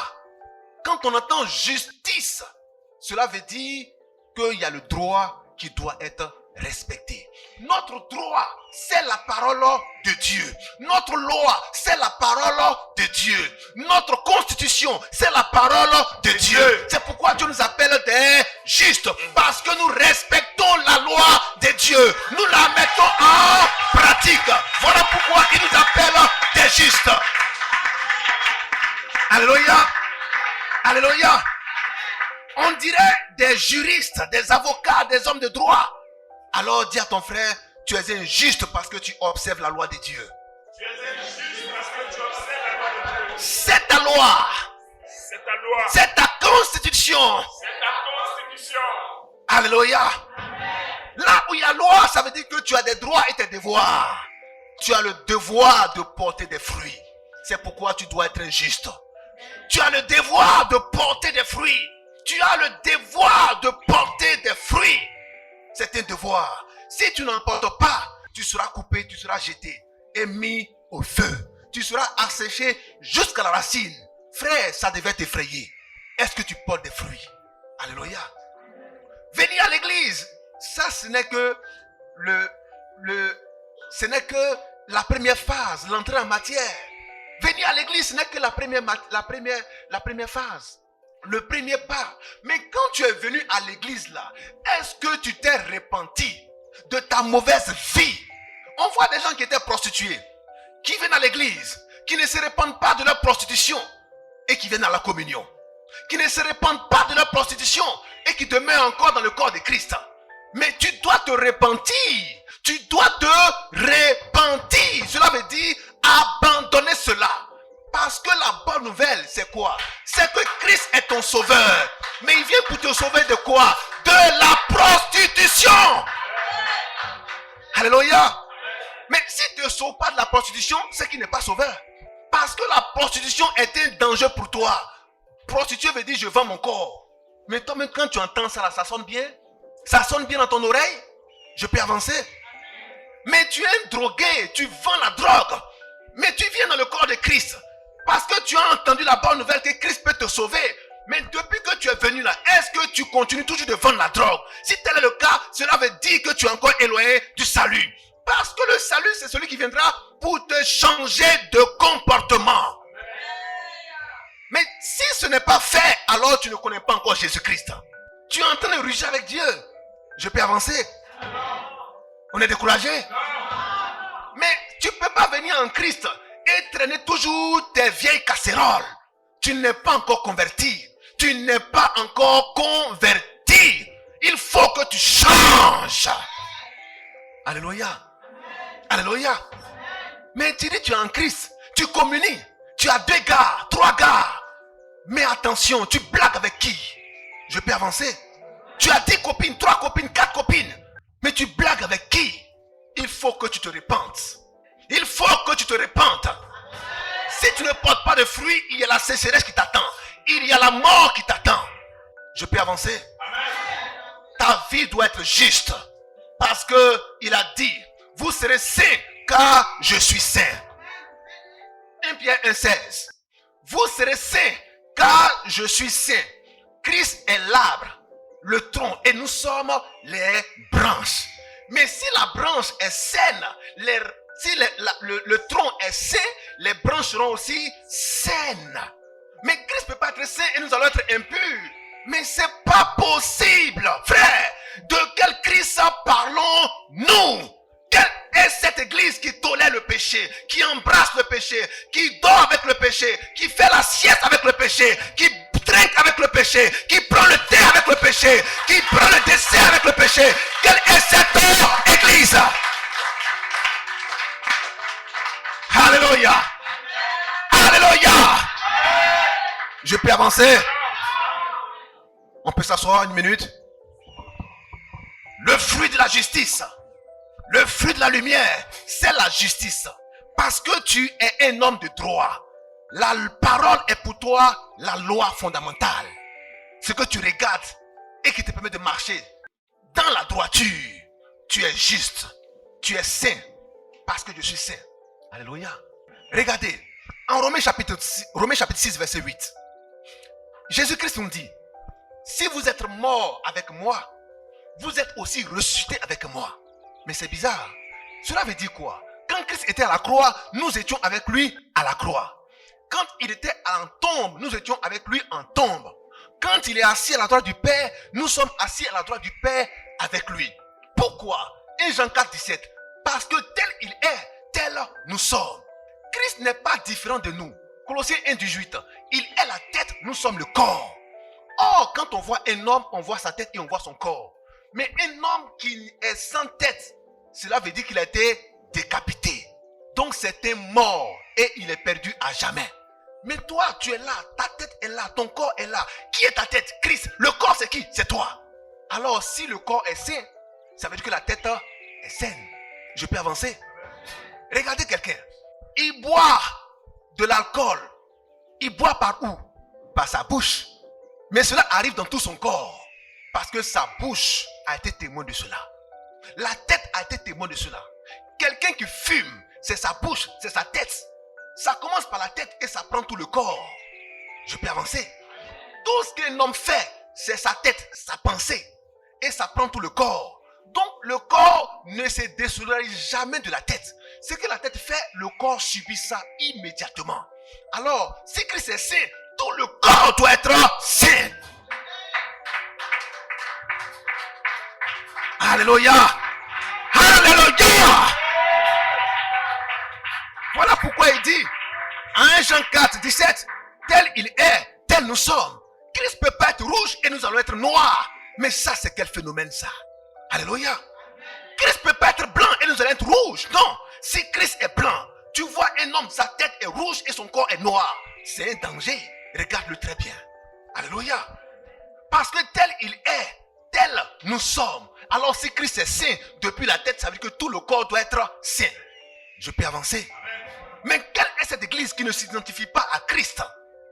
Quand on entend justice, cela veut dire qu'il y a le droit qui doit être respecté. Notre droit, c'est la parole de Dieu. Notre loi, c'est la parole de Dieu. Notre constitution, c'est la parole de Dieu. C'est pourquoi Dieu nous appelle des justes. Parce que nous respectons la loi de Dieu. Nous la mettons en pratique. Voilà pourquoi il nous appelle des justes. Alléluia. Alléluia. On dirait des juristes, des avocats, des hommes de droit. Alors dis à ton frère, tu es injuste parce que tu observes la loi de Dieu. Tu es injuste parce que tu observes la loi de Dieu. C'est ta loi. C'est ta loi. C'est ta constitution. C'est ta constitution. Alléluia. Là où il y a loi, ça veut dire que tu as des droits et des devoirs. Tu as le devoir de porter des fruits. C'est pourquoi tu dois être injuste. Tu as le devoir de porter des fruits. Tu as le devoir de porter des fruits. C'est un devoir. Si tu n'en portes pas, tu seras coupé, tu seras jeté et mis au feu. Tu seras asséché jusqu'à la racine. Frère, ça devait t'effrayer. Est-ce que tu portes des fruits? Alléluia. Venir à l'église, ça ce n'est que ce n'est que la première phase, l'entrée en matière. Venir à l'église, ce n'est que la première phase. Le premier pas. Mais quand tu es venu à l'église là, est-ce que tu t'es repenti de ta mauvaise vie? On voit des gens qui étaient prostitués, qui viennent à l'église, qui ne se repentent pas de leur prostitution et qui viennent à la communion. Qui ne se repentent pas de leur prostitution et qui demeurent encore dans le corps de Christ. Mais tu dois te repentir. Tu dois te repentir. Cela veut dire abandonner cela. Parce que la bonne nouvelle, c'est quoi? C'est que Christ est ton sauveur. Mais il vient pour te sauver de quoi? De la prostitution. Alléluia. Mais si tu ne sauves pas de la prostitution, c'est qu'il n'est pas sauveur. Parce que la prostitution est un danger pour toi. Prostituée veut dire je vends mon corps. Mais toi, même quand tu entends ça, là, ça sonne bien? Ça sonne bien dans ton oreille? Je peux avancer? Mais tu es un drogué, tu vends la drogue. Mais tu viens dans le corps de Christ. Parce que tu as entendu la bonne nouvelle que Christ peut te sauver. Mais depuis que tu es venu là, est-ce que tu continues toujours de vendre la drogue? Si tel est le cas, cela veut dire que tu es encore éloigné du salut. Parce que le salut, c'est celui qui viendra pour te changer de comportement. Mais si ce n'est pas fait, alors tu ne connais pas encore Jésus-Christ. Tu es en train de rugir avec Dieu. Je peux avancer? On est découragé? Mais tu ne peux pas venir en Christ et traîner toujours tes vieilles casseroles. Tu n'es pas encore converti. Tu n'es pas encore converti. Il faut que tu changes. Alléluia. Alléluia. Mais tu dis tu es en Christ. Tu communies. Tu as 2 gars, 3 gars. Mais attention, tu blagues avec qui? Je peux avancer? Tu as 10 copines, 3 copines, 4 copines. Mais tu blagues avec qui? Il faut que tu te repentes. Il faut que tu te repentes. Si tu ne portes pas de fruits, il y a la sécheresse qui t'attend. Il y a la mort qui t'attend. Je peux avancer. Ta vie doit être juste. Parce que il a dit, vous serez saints car je suis saint. 1 Pierre 1,16. Vous serez saints car je suis saint. Christ est l'arbre, le tronc, et nous sommes les branches. Mais si la branche est saine, si le tronc est sain, les branches seront aussi saines. Mais Christ ne peut pas être saint et nous allons être impurs. Mais c'est pas possible, frère. De quel Christ parlons-nous? Quelle est cette église qui tolère le péché, qui embrasse le péché, qui dort avec le péché, qui fait la sieste avec le péché, qui trinque avec le péché, qui prend le thé avec le péché, qui prend le dessert avec le péché? Quelle est cette église? Alléluia. Alléluia. Je peux avancer? On peut s'asseoir une minute? Le fruit de la justice, le fruit de la lumière, c'est la justice. Parce que tu es un homme de droit. La parole est pour toi la loi fondamentale. Ce que tu regardes et qui te permet de marcher dans la droiture. Tu es juste, tu es saint, parce que je suis saint. Alléluia. Regardez, en Romains chapitre 6, verset 8. Jésus-Christ nous dit, si vous êtes mort avec moi, vous êtes aussi ressuscité avec moi. Mais c'est bizarre. Cela veut dire quoi? Quand Christ était à la croix, nous étions avec lui à la croix. Quand il était en tombe, nous étions avec lui en tombe. Quand il est assis à la droite du Père, nous sommes assis à la droite du Père avec lui. Pourquoi? 1 Jean 4, 17. Parce que tel il est, tel nous sommes. Christ n'est pas différent de nous. Colossiens 1, 18. Il est la tête, nous sommes le corps. Or, quand on voit un homme, on voit sa tête et on voit son corps. Mais un homme qui est sans tête, cela veut dire qu'il a été décapité. Donc c'est un mort et il est perdu à jamais. Mais toi, tu es là, ta tête est là, ton corps est là. Qui est ta tête? Christ. Le corps, c'est qui? C'est toi. Alors, si le corps est sain, ça veut dire que la tête est saine. Je peux avancer? Regardez quelqu'un. Il boit de l'alcool. Il boit par où? Par sa bouche. Mais cela arrive dans tout son corps. Parce que sa bouche a été témoin de cela. La tête a été témoin de cela. Quelqu'un qui fume, c'est sa bouche, c'est sa tête. Ça commence par la tête et ça prend tout le corps. Je peux avancer. Tout ce qu'un homme fait, c'est sa tête, sa pensée. Et ça prend tout le corps. Donc le corps ne se désolidarise jamais de la tête. Ce que la tête fait, le corps subit ça immédiatement. Alors, si Christ est saint, tout le corps doit être saint. Alléluia. Alléluia. Voilà pourquoi il dit, en 1 Jean 4, 17, tel il est, tel nous sommes. Christ peut pas être rouge et nous allons être noirs. Mais ça, c'est quel phénomène ça? Alléluia. Christ peut pas être blanc et nous allons être rouges. Non. Si Christ est blanc, tu vois un homme, sa tête est rouge et son corps est noir. C'est un danger. Regarde-le très bien. Alléluia. Parce que tel il est, tel nous sommes. Alors si Christ est saint, depuis la tête, ça veut dire que tout le corps doit être saint. Je peux avancer. Mais quelle est cette église qui ne s'identifie pas à Christ?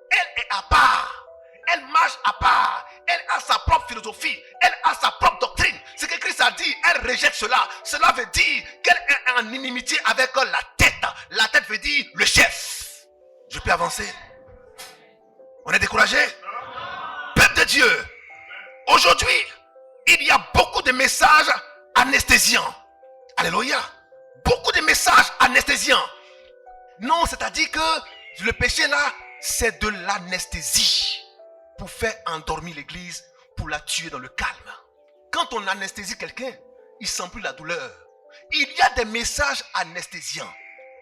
Elle est à part. Elle marche à part. Elle a sa propre philosophie. Elle a sa propre doctrine. Ce que Christ a dit, elle rejette cela. Cela veut dire qu'elle est en inimitié avec la tête. La tête veut dire le chef. Je peux avancer. On est découragé? Peuple de Dieu, aujourd'hui, il y a beaucoup de messages anesthésiants. Alléluia. Beaucoup de messages anesthésiants. Non, c'est-à-dire que le péché là, c'est de l'anesthésie pour faire endormir l'église, pour la tuer dans le calme. Quand on anesthésie quelqu'un, il ne sent plus la douleur. Il y a des messages anesthésiants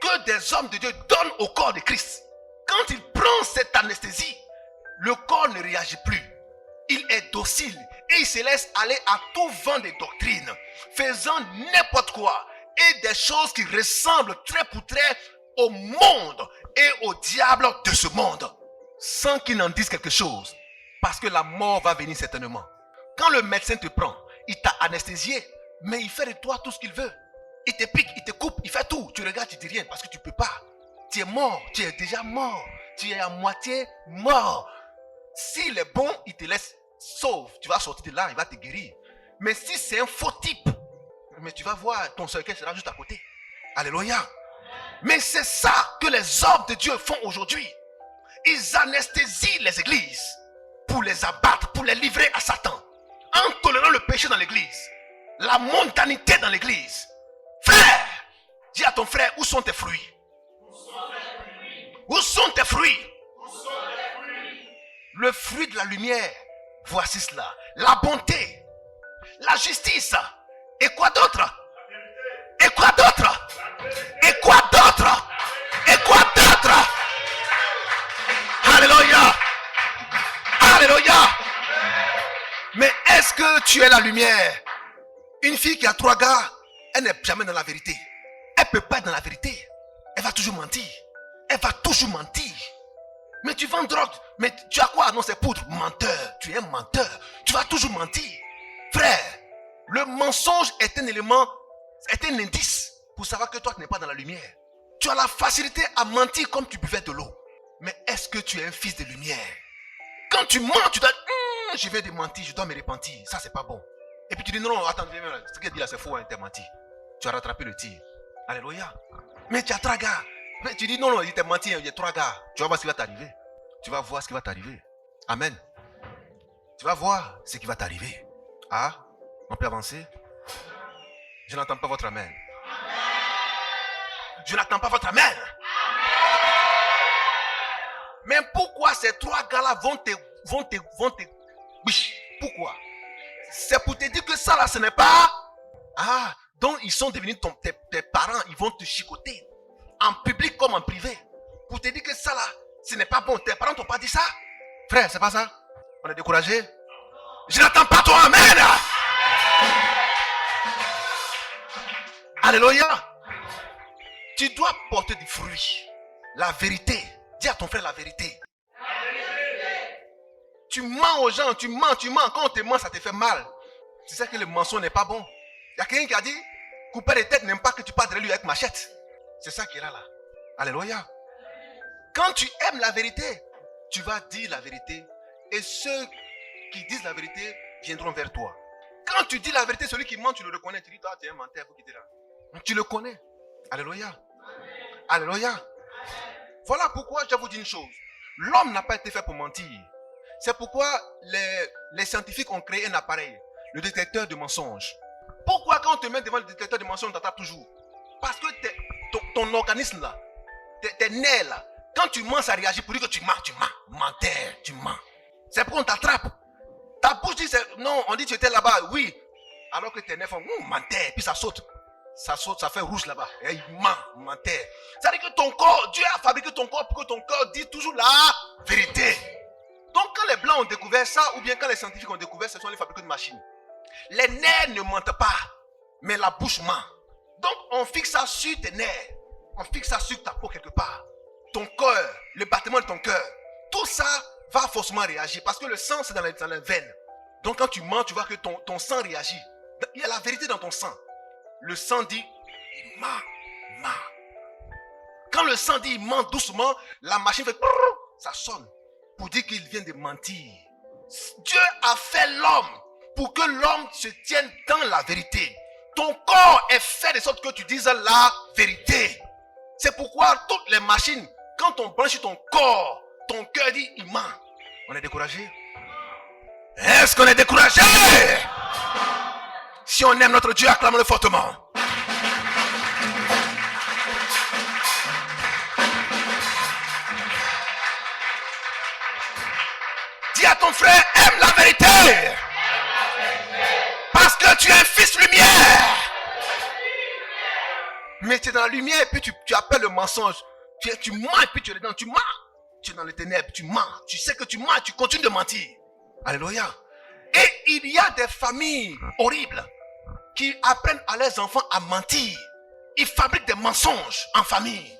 que des hommes de Dieu donnent au corps de Christ. Quand il prend cette anesthésie, le corps ne réagit plus. Il est docile et il se laisse aller à tout vent des doctrines, faisant n'importe quoi et des choses qui ressemblent trait pour trait au monde et au diable de ce monde, sans qu'il n'en dise quelque chose, parce que la mort va venir certainement. Quand le médecin te prend, il t'a anesthésié, mais il fait de toi tout ce qu'il veut. Il te pique, il te coupe, il fait tout. Tu regardes, tu dis rien parce que tu ne peux pas. Tu es mort, tu es déjà mort. Tu es à moitié mort. S'il est bon, il te laisse sauve, tu vas sortir de là, il va te guérir. Mais si c'est un faux type, mais tu vas voir, ton cercueil sera juste à côté. Alléluia. Mais c'est ça que les hommes de Dieu font aujourd'hui. Ils anesthésient les églises pour les abattre, pour les livrer à Satan. En tolérant le péché dans l'église, la mondanité dans l'église. Frère, dis à ton frère, où sont tes fruits? Où sont tes fruits? Le fruit de la lumière, voici cela. La bonté, la justice. Et quoi d'autre? Et quoi d'autre? Et quoi d'autre? Et quoi d'autre? Alléluia. Alléluia. Mais est-ce que tu es la lumière? Une fille qui a 3 gars, elle n'est jamais dans la vérité. Elle ne peut pas être dans la vérité. Elle va toujours mentir. Elle va toujours mentir. Mais tu vends drogue. Mais tu as quoi? Non, c'est poudre. Menteur. Tu es un menteur. Tu vas toujours mentir. Frère, le mensonge est un élément, est un indice pour savoir que toi, tu n'es pas dans la lumière. Tu as la facilité à mentir comme tu buvais de l'eau. Mais est-ce que tu es un fils de lumière? Quand tu mens, tu dois je vais te mentir, je dois me repentir. Ça, c'est pas bon. Et puis tu dis non, attends, viens, ce qu'il dit là, c'est faux, hein, t'es menti. Tu as rattrapé le tir. Alléluia. Mais tu as 3 gars. Mais tu dis non, il t'a menti, il y a 3 gars. Tu vas voir ce qui va t'arriver. Tu vas voir ce qui va t'arriver. Amen. Tu vas voir ce qui va t'arriver. Ah, on peut avancer? Je n'entends pas votre amen. Je n'entends pas votre amen. Mais pourquoi ces 3 gars-là vont te... Pourquoi? C'est pour te dire que ça là, ce n'est pas... Ah, donc ils sont devenus tes parents, ils vont te chicoter. En public comme en privé. Pour te dire que ça là, ce n'est pas bon. Tes parents t'ont pas dit ça? Frère, c'est pas ça? On est découragé? Je n'entends pas ton amen. Alléluia. Tu dois porter du fruit. La vérité. Dis à ton frère la vérité. Tu mens aux gens, tu mens. Quand on te ment, ça te fait mal. C'est ça que le mensonge n'est pas bon. Il y a quelqu'un qui a dit, couper les têtes n'aime pas que tu parles de lui avec machette. C'est ça qui est là. Alléluia. Quand tu aimes la vérité, tu vas dire la vérité. Et ceux qui disent la vérité viendront vers toi. Quand tu dis la vérité, celui qui ment, tu le reconnais. Tu dis, toi, tu es un menteur, il faut quitter là. Tu le connais. Alléluia. Alléluia. Voilà pourquoi je vous dis une chose. L'homme n'a pas été fait pour mentir. C'est pourquoi les scientifiques ont créé un appareil, le détecteur de mensonges. Pourquoi quand on te met devant le détecteur de mensonges, on t'attrape toujours? Parce que ton organisme là, tes nerfs là, quand tu mens, ça réagit pour dire que tu mens. Menteur, tu mens. C'est pourquoi on t'attrape. Ta bouche dit, non, on dit que tu étais là-bas, oui. Alors que tes nerfs font, menteur, puis ça saute. Ça saute, ça fait rouge là-bas. Et il ment, menteur. C'est-à-dire que ton corps, Dieu a fabriqué ton corps pour que ton corps dise toujours la vérité. Donc quand les blancs ont découvert ça, ou bien quand les scientifiques ont découvert, ce sont les fabricants de machines. Les nerfs ne mentent pas, mais la bouche ment. Donc on fixe ça sur tes nerfs. On fixe ça sur ta peau quelque part. Ton cœur, le battement de ton cœur. Tout ça va forcément réagir parce que le sang c'est dans les veines. Donc quand tu mens, tu vois que ton sang réagit. Il y a la vérité dans ton sang. Le sang dit, il ment. Quand le sang dit, il ment doucement, la machine fait, ça sonne. Pour dire qu'il vient de mentir. Dieu a fait l'homme pour que l'homme se tienne dans la vérité. Ton corps est fait de sorte que tu dises la vérité. C'est pourquoi toutes les machines, quand on branche ton corps, ton cœur dit il ment. On est découragé? Est-ce qu'on est découragé? Si on aime notre Dieu, acclame-le fortement. Dis à ton frère, aime la vérité. Parce que tu es un fils lumière. Mais tu es dans la lumière et puis tu appelles le mensonge. Tu mens et puis tu es dedans. Tu mens. Tu es dans les ténèbres. Tu mens. Tu sais que tu mens. Tu continues de mentir. Alléluia. Et il y a des familles horribles qui apprennent à leurs enfants à mentir. Ils fabriquent des mensonges en famille.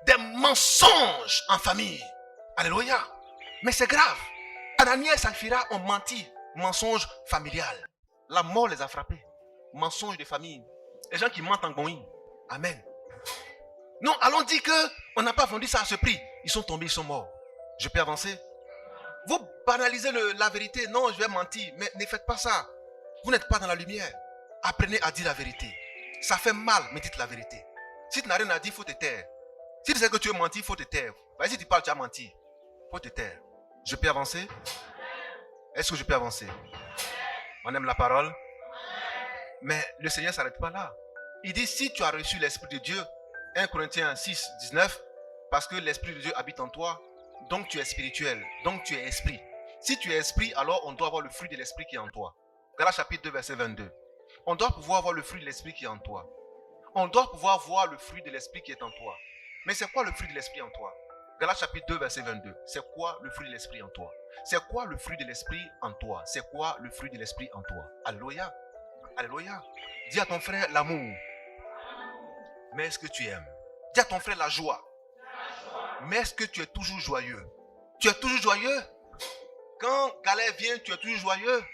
Des mensonges en famille. Alléluia. Mais c'est grave. Ananias et Saphira ont menti. Mensonge familial. La mort les a frappés. Mensonge de famille. Les gens qui mentent en Goï. Amen. Non, allons dire qu'on n'a pas vendu ça à ce prix. Ils sont tombés, ils sont morts. Je peux avancer? Vous banalisez la vérité. Non, je vais mentir. Mais ne faites pas ça. Vous n'êtes pas dans la lumière. Apprenez à dire la vérité. Ça fait mal, mais dites la vérité. Si tu n'as rien à dire, il faut te taire. Si tu sais que tu veux mentir, il faut te taire. Si tu parles, tu as menti. Il faut te taire. Je peux avancer? Est-ce que je peux avancer? On aime la parole. Mais le Seigneur ne s'arrête pas là. Il dit, si tu as reçu l'Esprit de Dieu, 1 Corinthiens 6, 19, parce que l'Esprit de Dieu habite en toi, donc tu es spirituel, donc tu es esprit. Si tu es esprit, alors on doit avoir le fruit de l'Esprit qui est en toi. Galates chapitre 2, verset 22. On doit pouvoir voir le fruit de l'Esprit qui est en toi. On doit pouvoir voir le fruit de l'Esprit qui est en toi. Mais c'est quoi le fruit de l'Esprit en toi? Galates chapitre 2, verset 22. C'est quoi le fruit de l'Esprit en toi? C'est quoi le fruit de l'Esprit en toi? C'est quoi le fruit de l'Esprit en toi? Alléluia. Alléluia. Dis à ton frère l'amour. Mais est-ce que tu aimes? Dis à ton frère la joie. Mais est-ce que tu es toujours joyeux? Tu es toujours joyeux? Quand galère vient, tu es toujours joyeux?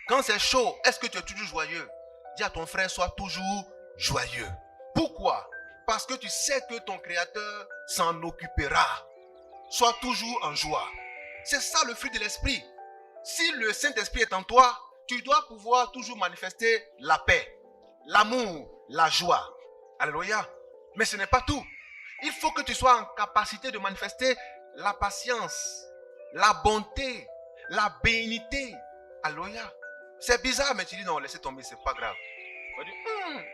Quand c'est chaud, est-ce que tu es toujours joyeux? Dis à ton frère, sois toujours joyeux. Pourquoi? Parce que tu sais que ton Créateur s'en occupera. Sois toujours en joie. C'est ça le fruit de l'Esprit. Si le Saint-Esprit est en toi, tu dois pouvoir toujours manifester la paix, l'amour, la joie. Alléluia. Mais ce n'est pas tout. Il faut que tu sois en capacité de manifester la patience, la bonté, la bénignité. Alléluia. C'est bizarre, mais tu dis non, laissez tomber, c'est pas grave. On dit,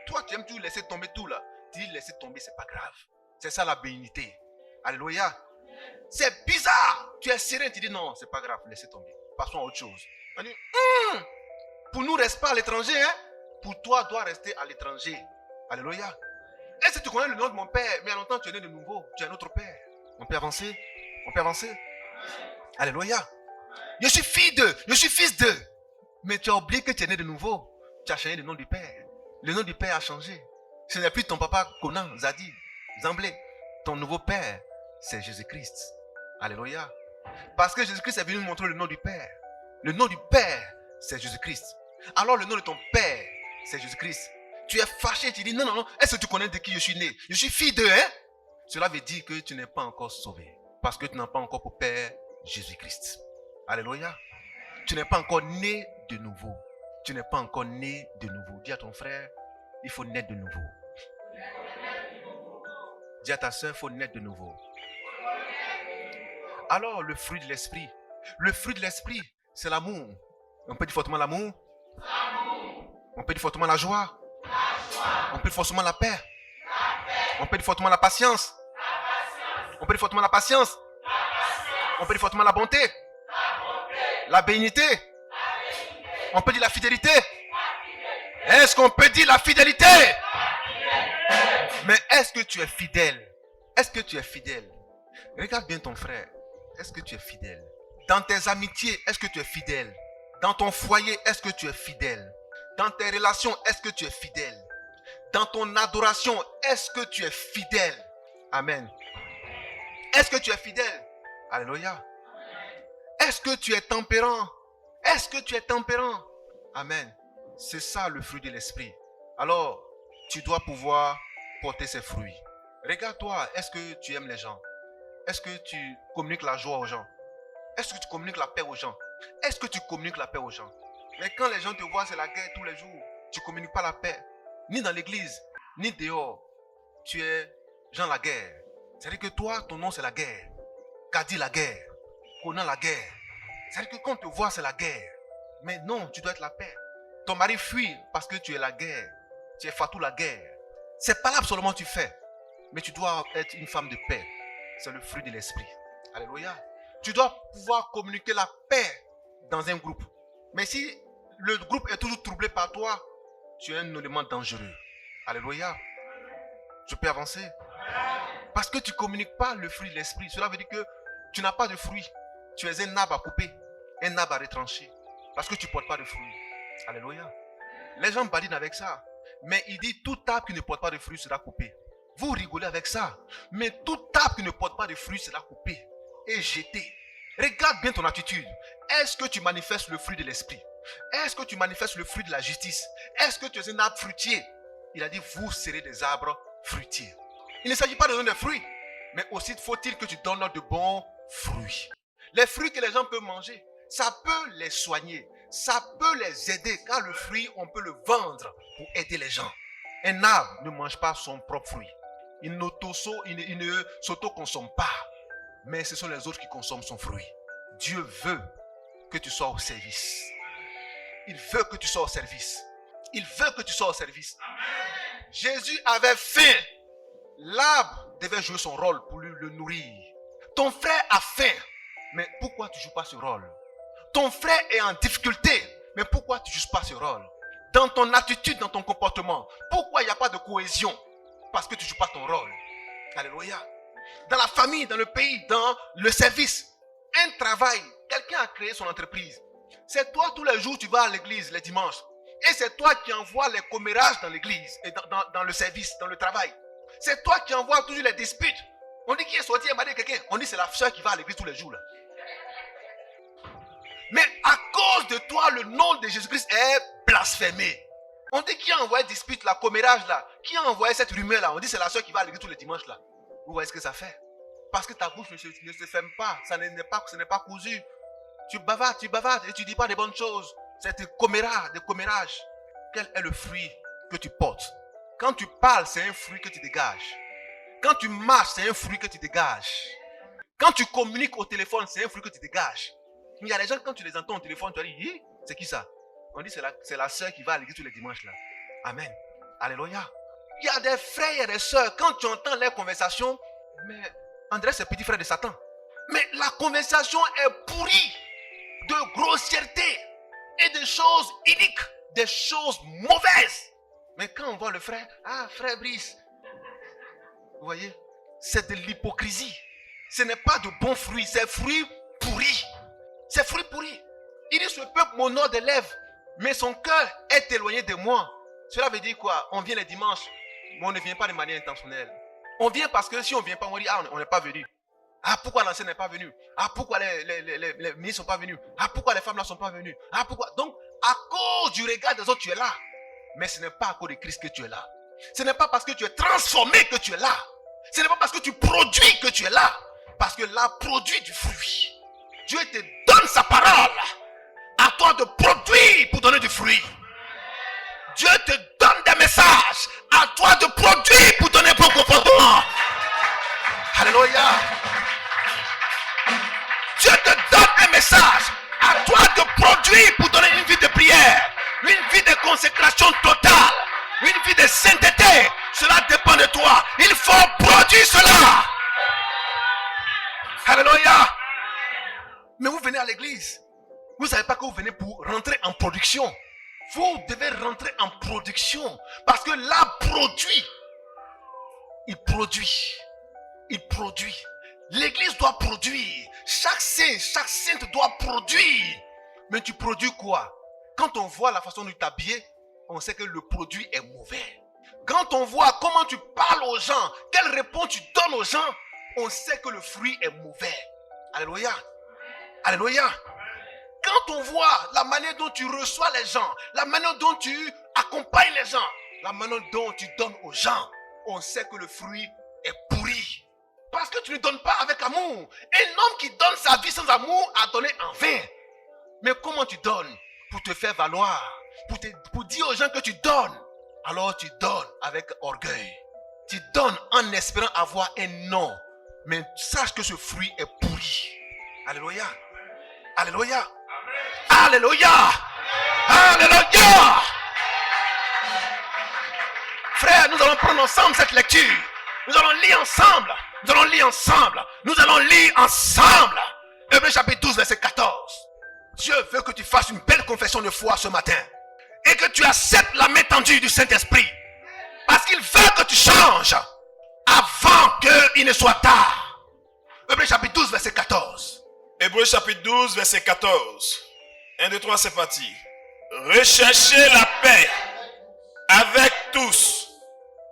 toi, tu aimes tout laisser tomber tout là. Tu dis, laissez tomber, c'est pas grave. C'est ça la bénignité. Alléluia. C'est bizarre. Tu es serein, tu dis non, c'est pas grave, laissez tomber. Passons à autre chose. On dit, pour nous, reste pas à l'étranger, hein. Pour toi, dois rester à l'étranger. Alléluia. Est-ce que tu connais le nom de mon père? Mais à longtemps, tu es né de nouveau. Tu es un autre père. On peut avancer? On peut avancer? Alléluia. Je suis fille d'eux. Je suis fils d'eux. Mais tu as oublié que tu es né de nouveau. Tu as changé le nom du père. Le nom du père a changé. Ce n'est plus ton papa Conan, Zadi, Zamblé. Ton nouveau père, c'est Jésus-Christ. Alléluia. Parce que Jésus-Christ est venu nous montrer le nom du père. Le nom du père, c'est Jésus-Christ. Alors le nom de ton père, c'est Jésus-Christ. Tu es fâché, tu dis non, non, non. Est-ce que tu connais de qui je suis né? Je suis fille d'eux, hein? Cela veut dire que tu n'es pas encore sauvé. Parce que tu n'as pas encore pour père Jésus-Christ. Alléluia. Tu n'es pas encore né de nouveau. Tu n'es pas encore né de nouveau. Dis à ton frère, il faut naître de nouveau. Dis à ta soeur, il faut naître de nouveau. Alors, le fruit de l'esprit. Le fruit de l'esprit, c'est l'amour. On peut dire fortement l'amour. On peut dire fortement la joie. On peut dire fortement la paix. On peut dire fortement la patience. On peut dire fortement la patience. On peut dire fortement la bonté. La bénignité. On peut dire la fidélité. Est-ce qu'on peut dire la fidélité? Mais est-ce que tu es fidèle? Est-ce que tu es fidèle? Regarde bien ton frère. Est-ce que tu es fidèle? Dans tes amitiés, est-ce que tu es fidèle? Dans ton foyer, est-ce que tu es fidèle? Dans tes relations, est-ce que tu es fidèle? Dans ton adoration, est-ce que tu es fidèle? Amen. Est-ce que tu es fidèle? Alléluia. Est-ce que tu es tempérant? Est-ce que tu es tempérant? Amen. C'est ça le fruit de l'esprit. Alors, tu dois pouvoir porter ses fruits. Regarde-toi, est-ce que tu aimes les gens? Est-ce que tu communiques la joie aux gens? Est-ce que tu communiques la paix aux gens? Est-ce que tu communiques la paix aux gens? Mais quand les gens te voient, c'est la guerre tous les jours. Tu ne communiques pas la paix. Ni dans l'église, ni dehors. Tu es Jean la guerre. C'est-à-dire que toi, ton nom c'est la guerre. Kadi la guerre. Conan la guerre. C'est-à-dire que quand on te voit, c'est la guerre. Mais non, tu dois être la paix. Ton mari fuit parce que tu es la guerre. Tu es Fatou la guerre. C'est pas là absolument tu fais. Mais tu dois être une femme de paix. C'est le fruit de l'esprit. Alléluia. Tu dois pouvoir communiquer la paix dans un groupe. Mais si le groupe est toujours troublé par toi, tu es un élément dangereux. Alléluia. Je peux avancer? Parce que tu ne communiques pas le fruit de l'esprit. Cela veut dire que tu n'as pas de fruit. Tu es un arbre à couper, un arbre à retrancher. Parce que tu ne portes pas de fruits. Alléluia. Les gens badinent avec ça. Mais il dit tout arbre qui ne porte pas de fruits sera coupé. Vous rigolez avec ça. Mais tout arbre qui ne porte pas de fruits sera coupé et jeté. Regarde bien ton attitude. Est-ce que tu manifestes le fruit de l'esprit? Est-ce que tu manifestes le fruit de la justice? Est-ce que tu es un arbre fruitier? Il a dit vous serez des arbres fruitiers. Il ne s'agit pas de donner des fruits. Mais aussi faut-il que tu donnes de bons fruits. Les fruits que les gens peuvent manger, ça peut les soigner, ça peut les aider, car le fruit, on peut le vendre pour aider les gens. Un arbre ne mange pas son propre fruit. Il ne s'auto-consomme pas, mais ce sont les autres qui consomment son fruit. Dieu veut que tu sois au service. Il veut que tu sois au service. Il veut que tu sois au service. Jésus avait faim. L'arbre devait jouer son rôle pour lui le nourrir. Ton frère a faim, mais pourquoi tu ne joues pas ce rôle? Ton frère est en difficulté, mais pourquoi tu ne joues pas ce rôle? Dans ton attitude, dans ton comportement, pourquoi il n'y a pas de cohésion? Parce que tu ne joues pas ton rôle. Alléluia. Dans la famille, dans le pays, dans le service, un travail, quelqu'un a créé son entreprise. C'est toi tous les jours tu vas à l'église les dimanches. Et c'est toi qui envoies les commérages dans l'église et dans le service, dans le travail. C'est toi qui envoies toujours les disputes. On dit qui est sorti et m'a dit quelqu'un. On dit c'est la soeur qui va à l'église tous les jours là. Mais à cause de toi, le nom de Jésus-Christ est blasphémé. On dit qui a envoyé dispute, la commérage là? Qui a envoyé cette rumeur là? On dit c'est la soeur qui va à l'église tous les dimanches là. Vous voyez ce que ça fait? Parce que ta bouche ne se ferme pas. Ce n'est pas cousu. Tu bavardes et tu ne dis pas des bonnes choses. C'est des commérages. Quel est le fruit que tu portes? Quand tu parles, c'est un fruit que tu dégages. Quand tu marches, c'est un fruit que tu dégages. Quand tu communiques au téléphone, c'est un fruit que tu dégages. Il y a des gens, quand tu les entends au téléphone, tu dis, c'est qui ça? On dit, c'est la soeur qui va à l'église tous les dimanches là. Amen. Alléluia. Il y a des frères, il y a des sœurs, quand tu entends leurs conversations, mais André, c'est petit frère de Satan. Mais la conversation est pourrie de grossièreté et de choses iniques, des choses mauvaises. Mais quand on voit le frère, frère Brice, vous voyez, c'est de l'hypocrisie. Ce n'est pas de bons fruits, c'est fruits pourris. C'est fruits pourris. Il dit, ce peuple m'honore des lèvres, mais son cœur est éloigné de moi. Cela veut dire quoi? On vient les dimanches, mais on ne vient pas de manière intentionnelle. On vient parce que si on ne vient pas, on dit, on n'est pas venu. Pourquoi l'ancien n'est pas venu? Pourquoi les ministres ne sont pas venus? Pourquoi les femmes là ne sont pas venues? Pourquoi? Donc, à cause du regard des autres, tu es là. Mais ce n'est pas à cause de Christ que tu es là. Ce n'est pas parce que tu es transformé que tu es là. Ce n'est pas parce que tu produis que tu es là. Parce que là, produit du fruit. Dieu te donne sa parole. À toi de produire pour donner du fruit. Dieu te donne des messages. À toi de produire pour donner bon comportement. Alléluia. Dieu te donne un message. À toi de produire pour donner une vie de prière. Une vie de consécration totale. Une vie de sainteté. Cela dépend de toi. Il faut produire cela. Alléluia. Mais vous venez à l'église. Vous ne savez pas que vous venez pour rentrer en production. Vous devez rentrer en production. Parce que là, produit. Il produit. Il produit. L'église doit produire. Chaque saint, chaque sainte doit produire. Mais tu produis quoi? Quand on voit la façon de t'habiller, on sait que le produit est mauvais. Quand on voit comment tu parles aux gens, quelle réponse tu donnes aux gens, on sait que le fruit est mauvais. Alléluia. Alléluia. Quand on voit la manière dont tu reçois les gens, la manière dont tu accompagnes les gens, la manière dont tu donnes aux gens, on sait que le fruit est pourri. Parce que tu ne donnes pas avec amour. Un homme qui donne sa vie sans amour a donné en vain. Mais comment tu donnes? Pour te faire valoir, pour dire aux gens que tu donnes. Alors tu donnes avec orgueil. Tu donnes en espérant avoir un nom. Mais sache que ce fruit est pourri. Alléluia. Alléluia. Alléluia. Alléluia. Frère, nous allons prendre ensemble cette lecture. Nous allons lire ensemble. Nous allons lire ensemble. Nous allons lire ensemble. Hébreux chapitre 12, verset 14. Dieu veut que tu fasses une belle confession de foi ce matin. Et que tu acceptes la main tendue du Saint-Esprit. Parce qu'il veut que tu changes. Avant qu'il ne soit tard. Hébreux chapitre 12, verset 14. Hébreux chapitre 12, verset 14. 1, 2, 3, c'est parti. Recherchez la paix avec tous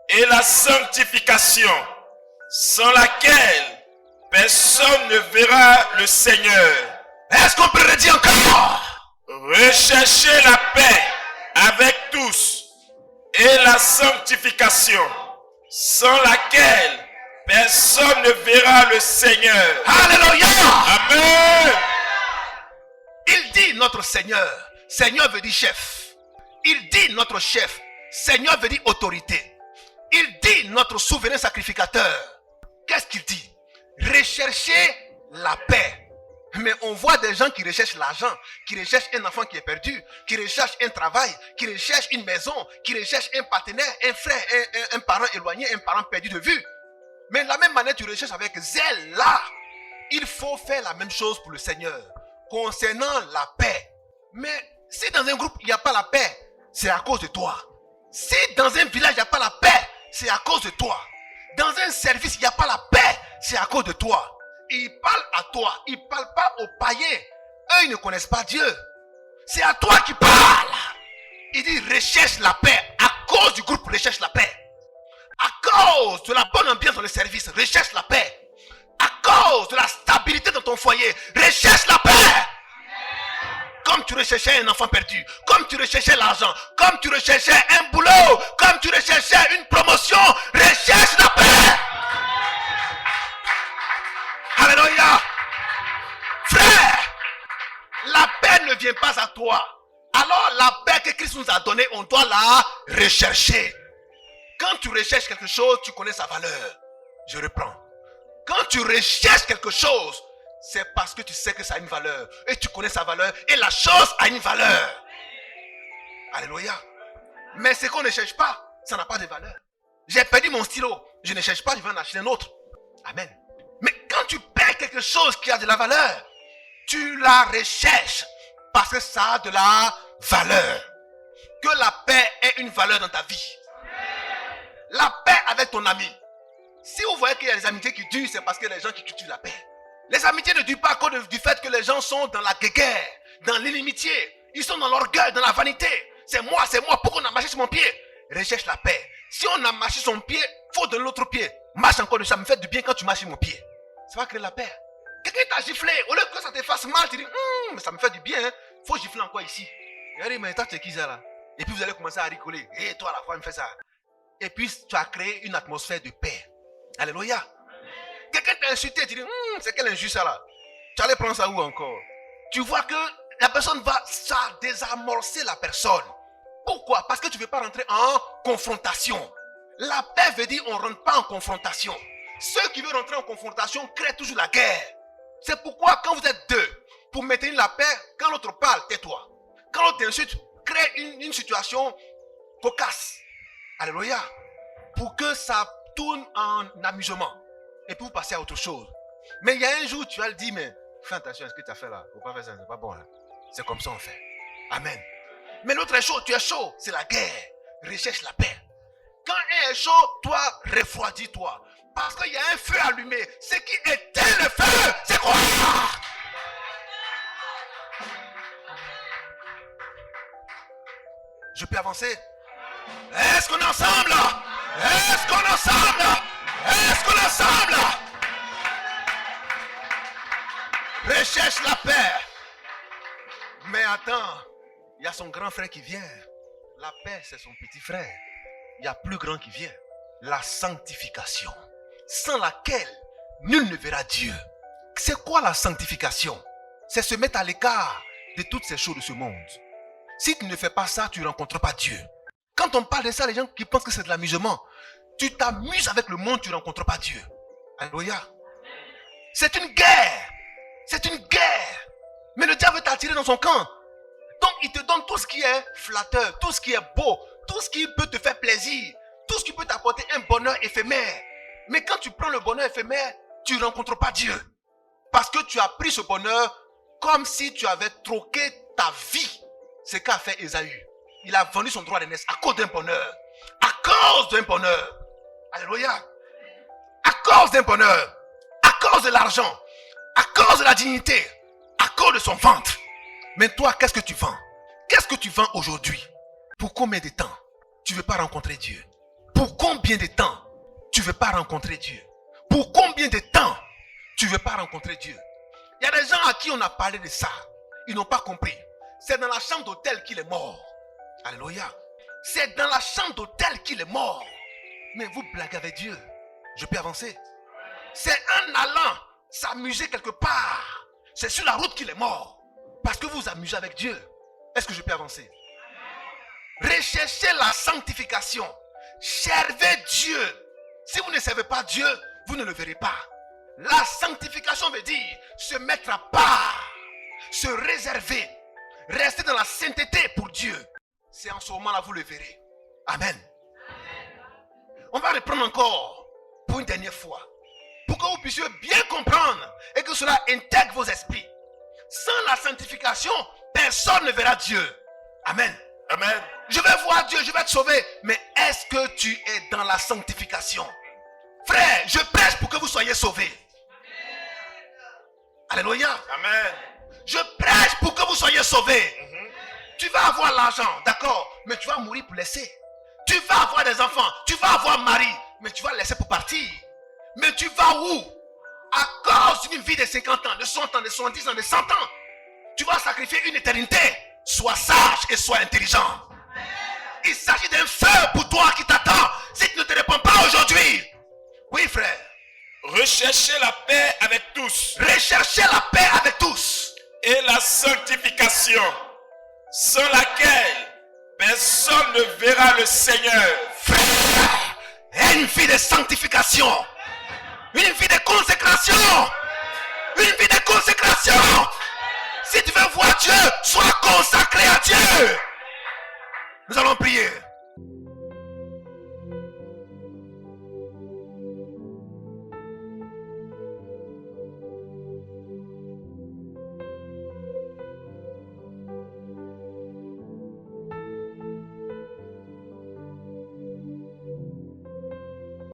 et la sanctification, sans laquelle personne ne verra le Seigneur. Est-ce qu'on peut le dire encore? Recherchez la paix avec tous et la sanctification, sans laquelle personne ne verra le Seigneur. Alléluia. Amen. Il dit notre Seigneur. Seigneur veut dire chef. Il dit notre chef. Seigneur veut dire autorité. Il dit notre souverain sacrificateur. Qu'est-ce qu'il dit? Recherchez la paix. Mais on voit des gens qui recherchent l'argent, qui recherchent un enfant qui est perdu, qui recherchent un travail, qui recherchent une maison, qui recherchent un partenaire, un frère, un parent éloigné, un parent perdu de vue. Mais de la même manière, tu recherches avec zèle là. Il faut faire la même chose pour le Seigneur. Concernant la paix. Mais si dans un groupe, il n'y a pas la paix, c'est à cause de toi. Si dans un village, il n'y a pas la paix, c'est à cause de toi. Dans un service, il n'y a pas la paix, c'est à cause de toi. Il parle à toi, il ne parle pas aux païens. Eux, ils ne connaissent pas Dieu. C'est à toi qu'il parle. Il dit, recherche la paix. À cause du groupe, recherche la paix. À cause de la bonne ambiance dans le service, recherche la paix. À cause de la stabilité dans ton foyer, recherche la paix. Comme tu recherchais un enfant perdu, comme tu recherchais l'argent, comme tu recherchais un boulot, comme tu recherchais une promotion, recherche la paix. Alléluia. Frère, la paix ne vient pas à toi. Alors la paix que Christ nous a donnée, on doit la rechercher. Quand tu recherches quelque chose, tu connais sa valeur. Je reprends. Quand tu recherches quelque chose, c'est parce que tu sais que ça a une valeur. Et tu connais sa valeur. Et la chose a une valeur. Alléluia. Mais ce qu'on ne cherche pas, ça n'a pas de valeur. J'ai perdu mon stylo. Je ne cherche pas, je vais en acheter un autre. Amen. Mais quand tu perds quelque chose qui a de la valeur, tu la recherches. Parce que ça a de la valeur. Que la paix ait une valeur dans ta vie. La paix avec ton ami. Si vous voyez qu'il y a des amitiés qui durent, c'est parce que les gens qui cultivent la paix. Les amitiés ne durent pas à cause du fait que les gens sont dans la guéguerre, dans l'inimitié. Ils sont dans l'orgueil, dans la vanité. C'est moi, pourquoi on a marché sur mon pied? Recherche la paix. Si on a marché sur mon pied, il faut donner l'autre pied. Marche encore de ça, me fait du bien quand tu marches sur mon pied. Ça va créer la paix. Quelqu'un t'a giflé, au lieu que ça te fasse mal, tu dis, mais ça me fait du bien, hein. Faut gifler encore ici. Et elle dit, mais toi, tu es qui ça là? Et puis vous allez commencer à rigoler. Et toi, la fois, il me fait ça. Et puis, tu as créé une atmosphère de paix. Alléluia. Quelqu'un t'a insulté, tu dis, c'est quel injuste ça là? Tu allais prendre ça où encore? Tu vois que la personne va, ça désamorcer la personne. Pourquoi? Parce que tu ne veux pas rentrer en confrontation. La paix veut dire on ne rentre pas en confrontation. Ceux qui veulent rentrer en confrontation créent toujours la guerre. C'est pourquoi quand vous êtes deux, pour maintenir la paix, quand l'autre parle, tais-toi. Quand l'autre t'insulte, crée une situation cocasse. Alléluia. Pour que ça tourne en amusement. Et puis vous passez à autre chose. Mais il y a un jour, tu vas le dire, mais fais attention à ce que tu as fait là. Faut pas faire ça, c'est pas bon là. C'est comme ça on fait. Amen. Mais l'autre est chaud, tu es chaud. C'est la guerre. Recherche la paix. Quand un est chaud, toi, refroidis-toi. Parce qu'il y a un feu allumé. Ce qui éteint le feu, c'est quoi? Je peux avancer? Est-ce qu'on est ensemble? Est-ce qu'on est ensemble? Est-ce qu'on est ensemble? Recherche la paix. Mais attends, il y a son grand frère qui vient. La paix, c'est son petit frère. Il y a plus grand qui vient. La sanctification, sans laquelle nul ne verra Dieu. C'est quoi la sanctification? C'est se mettre à l'écart de toutes ces choses de ce monde. Si tu ne fais pas ça, tu ne rencontres pas Dieu. Quand on parle de ça, les gens qui pensent que c'est de l'amusement, tu t'amuses avec le monde, tu ne rencontres pas Dieu. Alléluia. C'est une guerre. C'est une guerre. Mais le diable veut t'attirer dans son camp. Donc il te donne tout ce qui est flatteur, tout ce qui est beau, tout ce qui peut te faire plaisir, tout ce qui peut t'apporter un bonheur éphémère. Mais quand tu prends le bonheur éphémère, tu ne rencontres pas Dieu. Parce que tu as pris ce bonheur comme si tu avais troqué ta vie. C'est ce qu'a fait Ésaü. Il a vendu son droit de naissance à cause d'un bonheur. À cause d'un bonheur. Alléluia. À cause d'un bonheur. À cause de l'argent. À cause de la dignité. À cause de son ventre. Mais toi, qu'est-ce que tu vends? Qu'est-ce que tu vends aujourd'hui? Pour combien de temps tu ne veux pas rencontrer Dieu? Pour combien de temps tu ne veux pas rencontrer Dieu? Pour combien de temps tu ne veux pas rencontrer Dieu? Il y a des gens à qui on a parlé de ça. Ils n'ont pas compris. C'est dans la chambre d'hôtel qu'il est mort. Alléluia. C'est dans la chambre d'hôtel qu'il est mort. Mais vous blaguez avec Dieu. Je peux avancer? C'est en allant s'amuser quelque part. C'est sur la route qu'il est mort. Parce que vous vous amusez avec Dieu. Est-ce que je peux avancer? Recherchez la sanctification. Servez Dieu. Si vous ne servez pas Dieu, vous ne le verrez pas. La sanctification veut dire se mettre à part, se réserver, rester dans la sainteté pour Dieu. C'est en ce moment-là vous le verrez. Amen. On va reprendre encore pour une dernière fois. Pour que vous puissiez bien comprendre et que cela intègre vos esprits. Sans la sanctification, personne ne verra Dieu. Amen. Amen. Je vais voir Dieu, je vais te sauver. Mais est-ce que tu es dans la sanctification? Frère, je prêche pour que vous soyez sauvés. Alléluia. Amen. Je prêche pour que vous soyez sauvés. Tu vas avoir l'argent, d'accord, mais tu vas mourir pour laisser. Tu vas avoir des enfants, tu vas avoir mari, mais tu vas laisser pour partir. Mais tu vas où? À cause d'une vie de 50 ans, de 100 ans, de 70 ans, de 100 ans. Tu vas sacrifier une éternité. Sois sage et sois intelligent. Il s'agit d'un feu pour toi qui t'attend. Si tu ne te réponds pas aujourd'hui. Oui, frère. Recherchez la paix avec tous. Recherchez la paix avec tous. Et la sanctification, sans laquelle personne ne verra le Seigneur. Frère, une vie de sanctification. Une vie de consécration. Une vie de consécration. Si tu veux voir Dieu, sois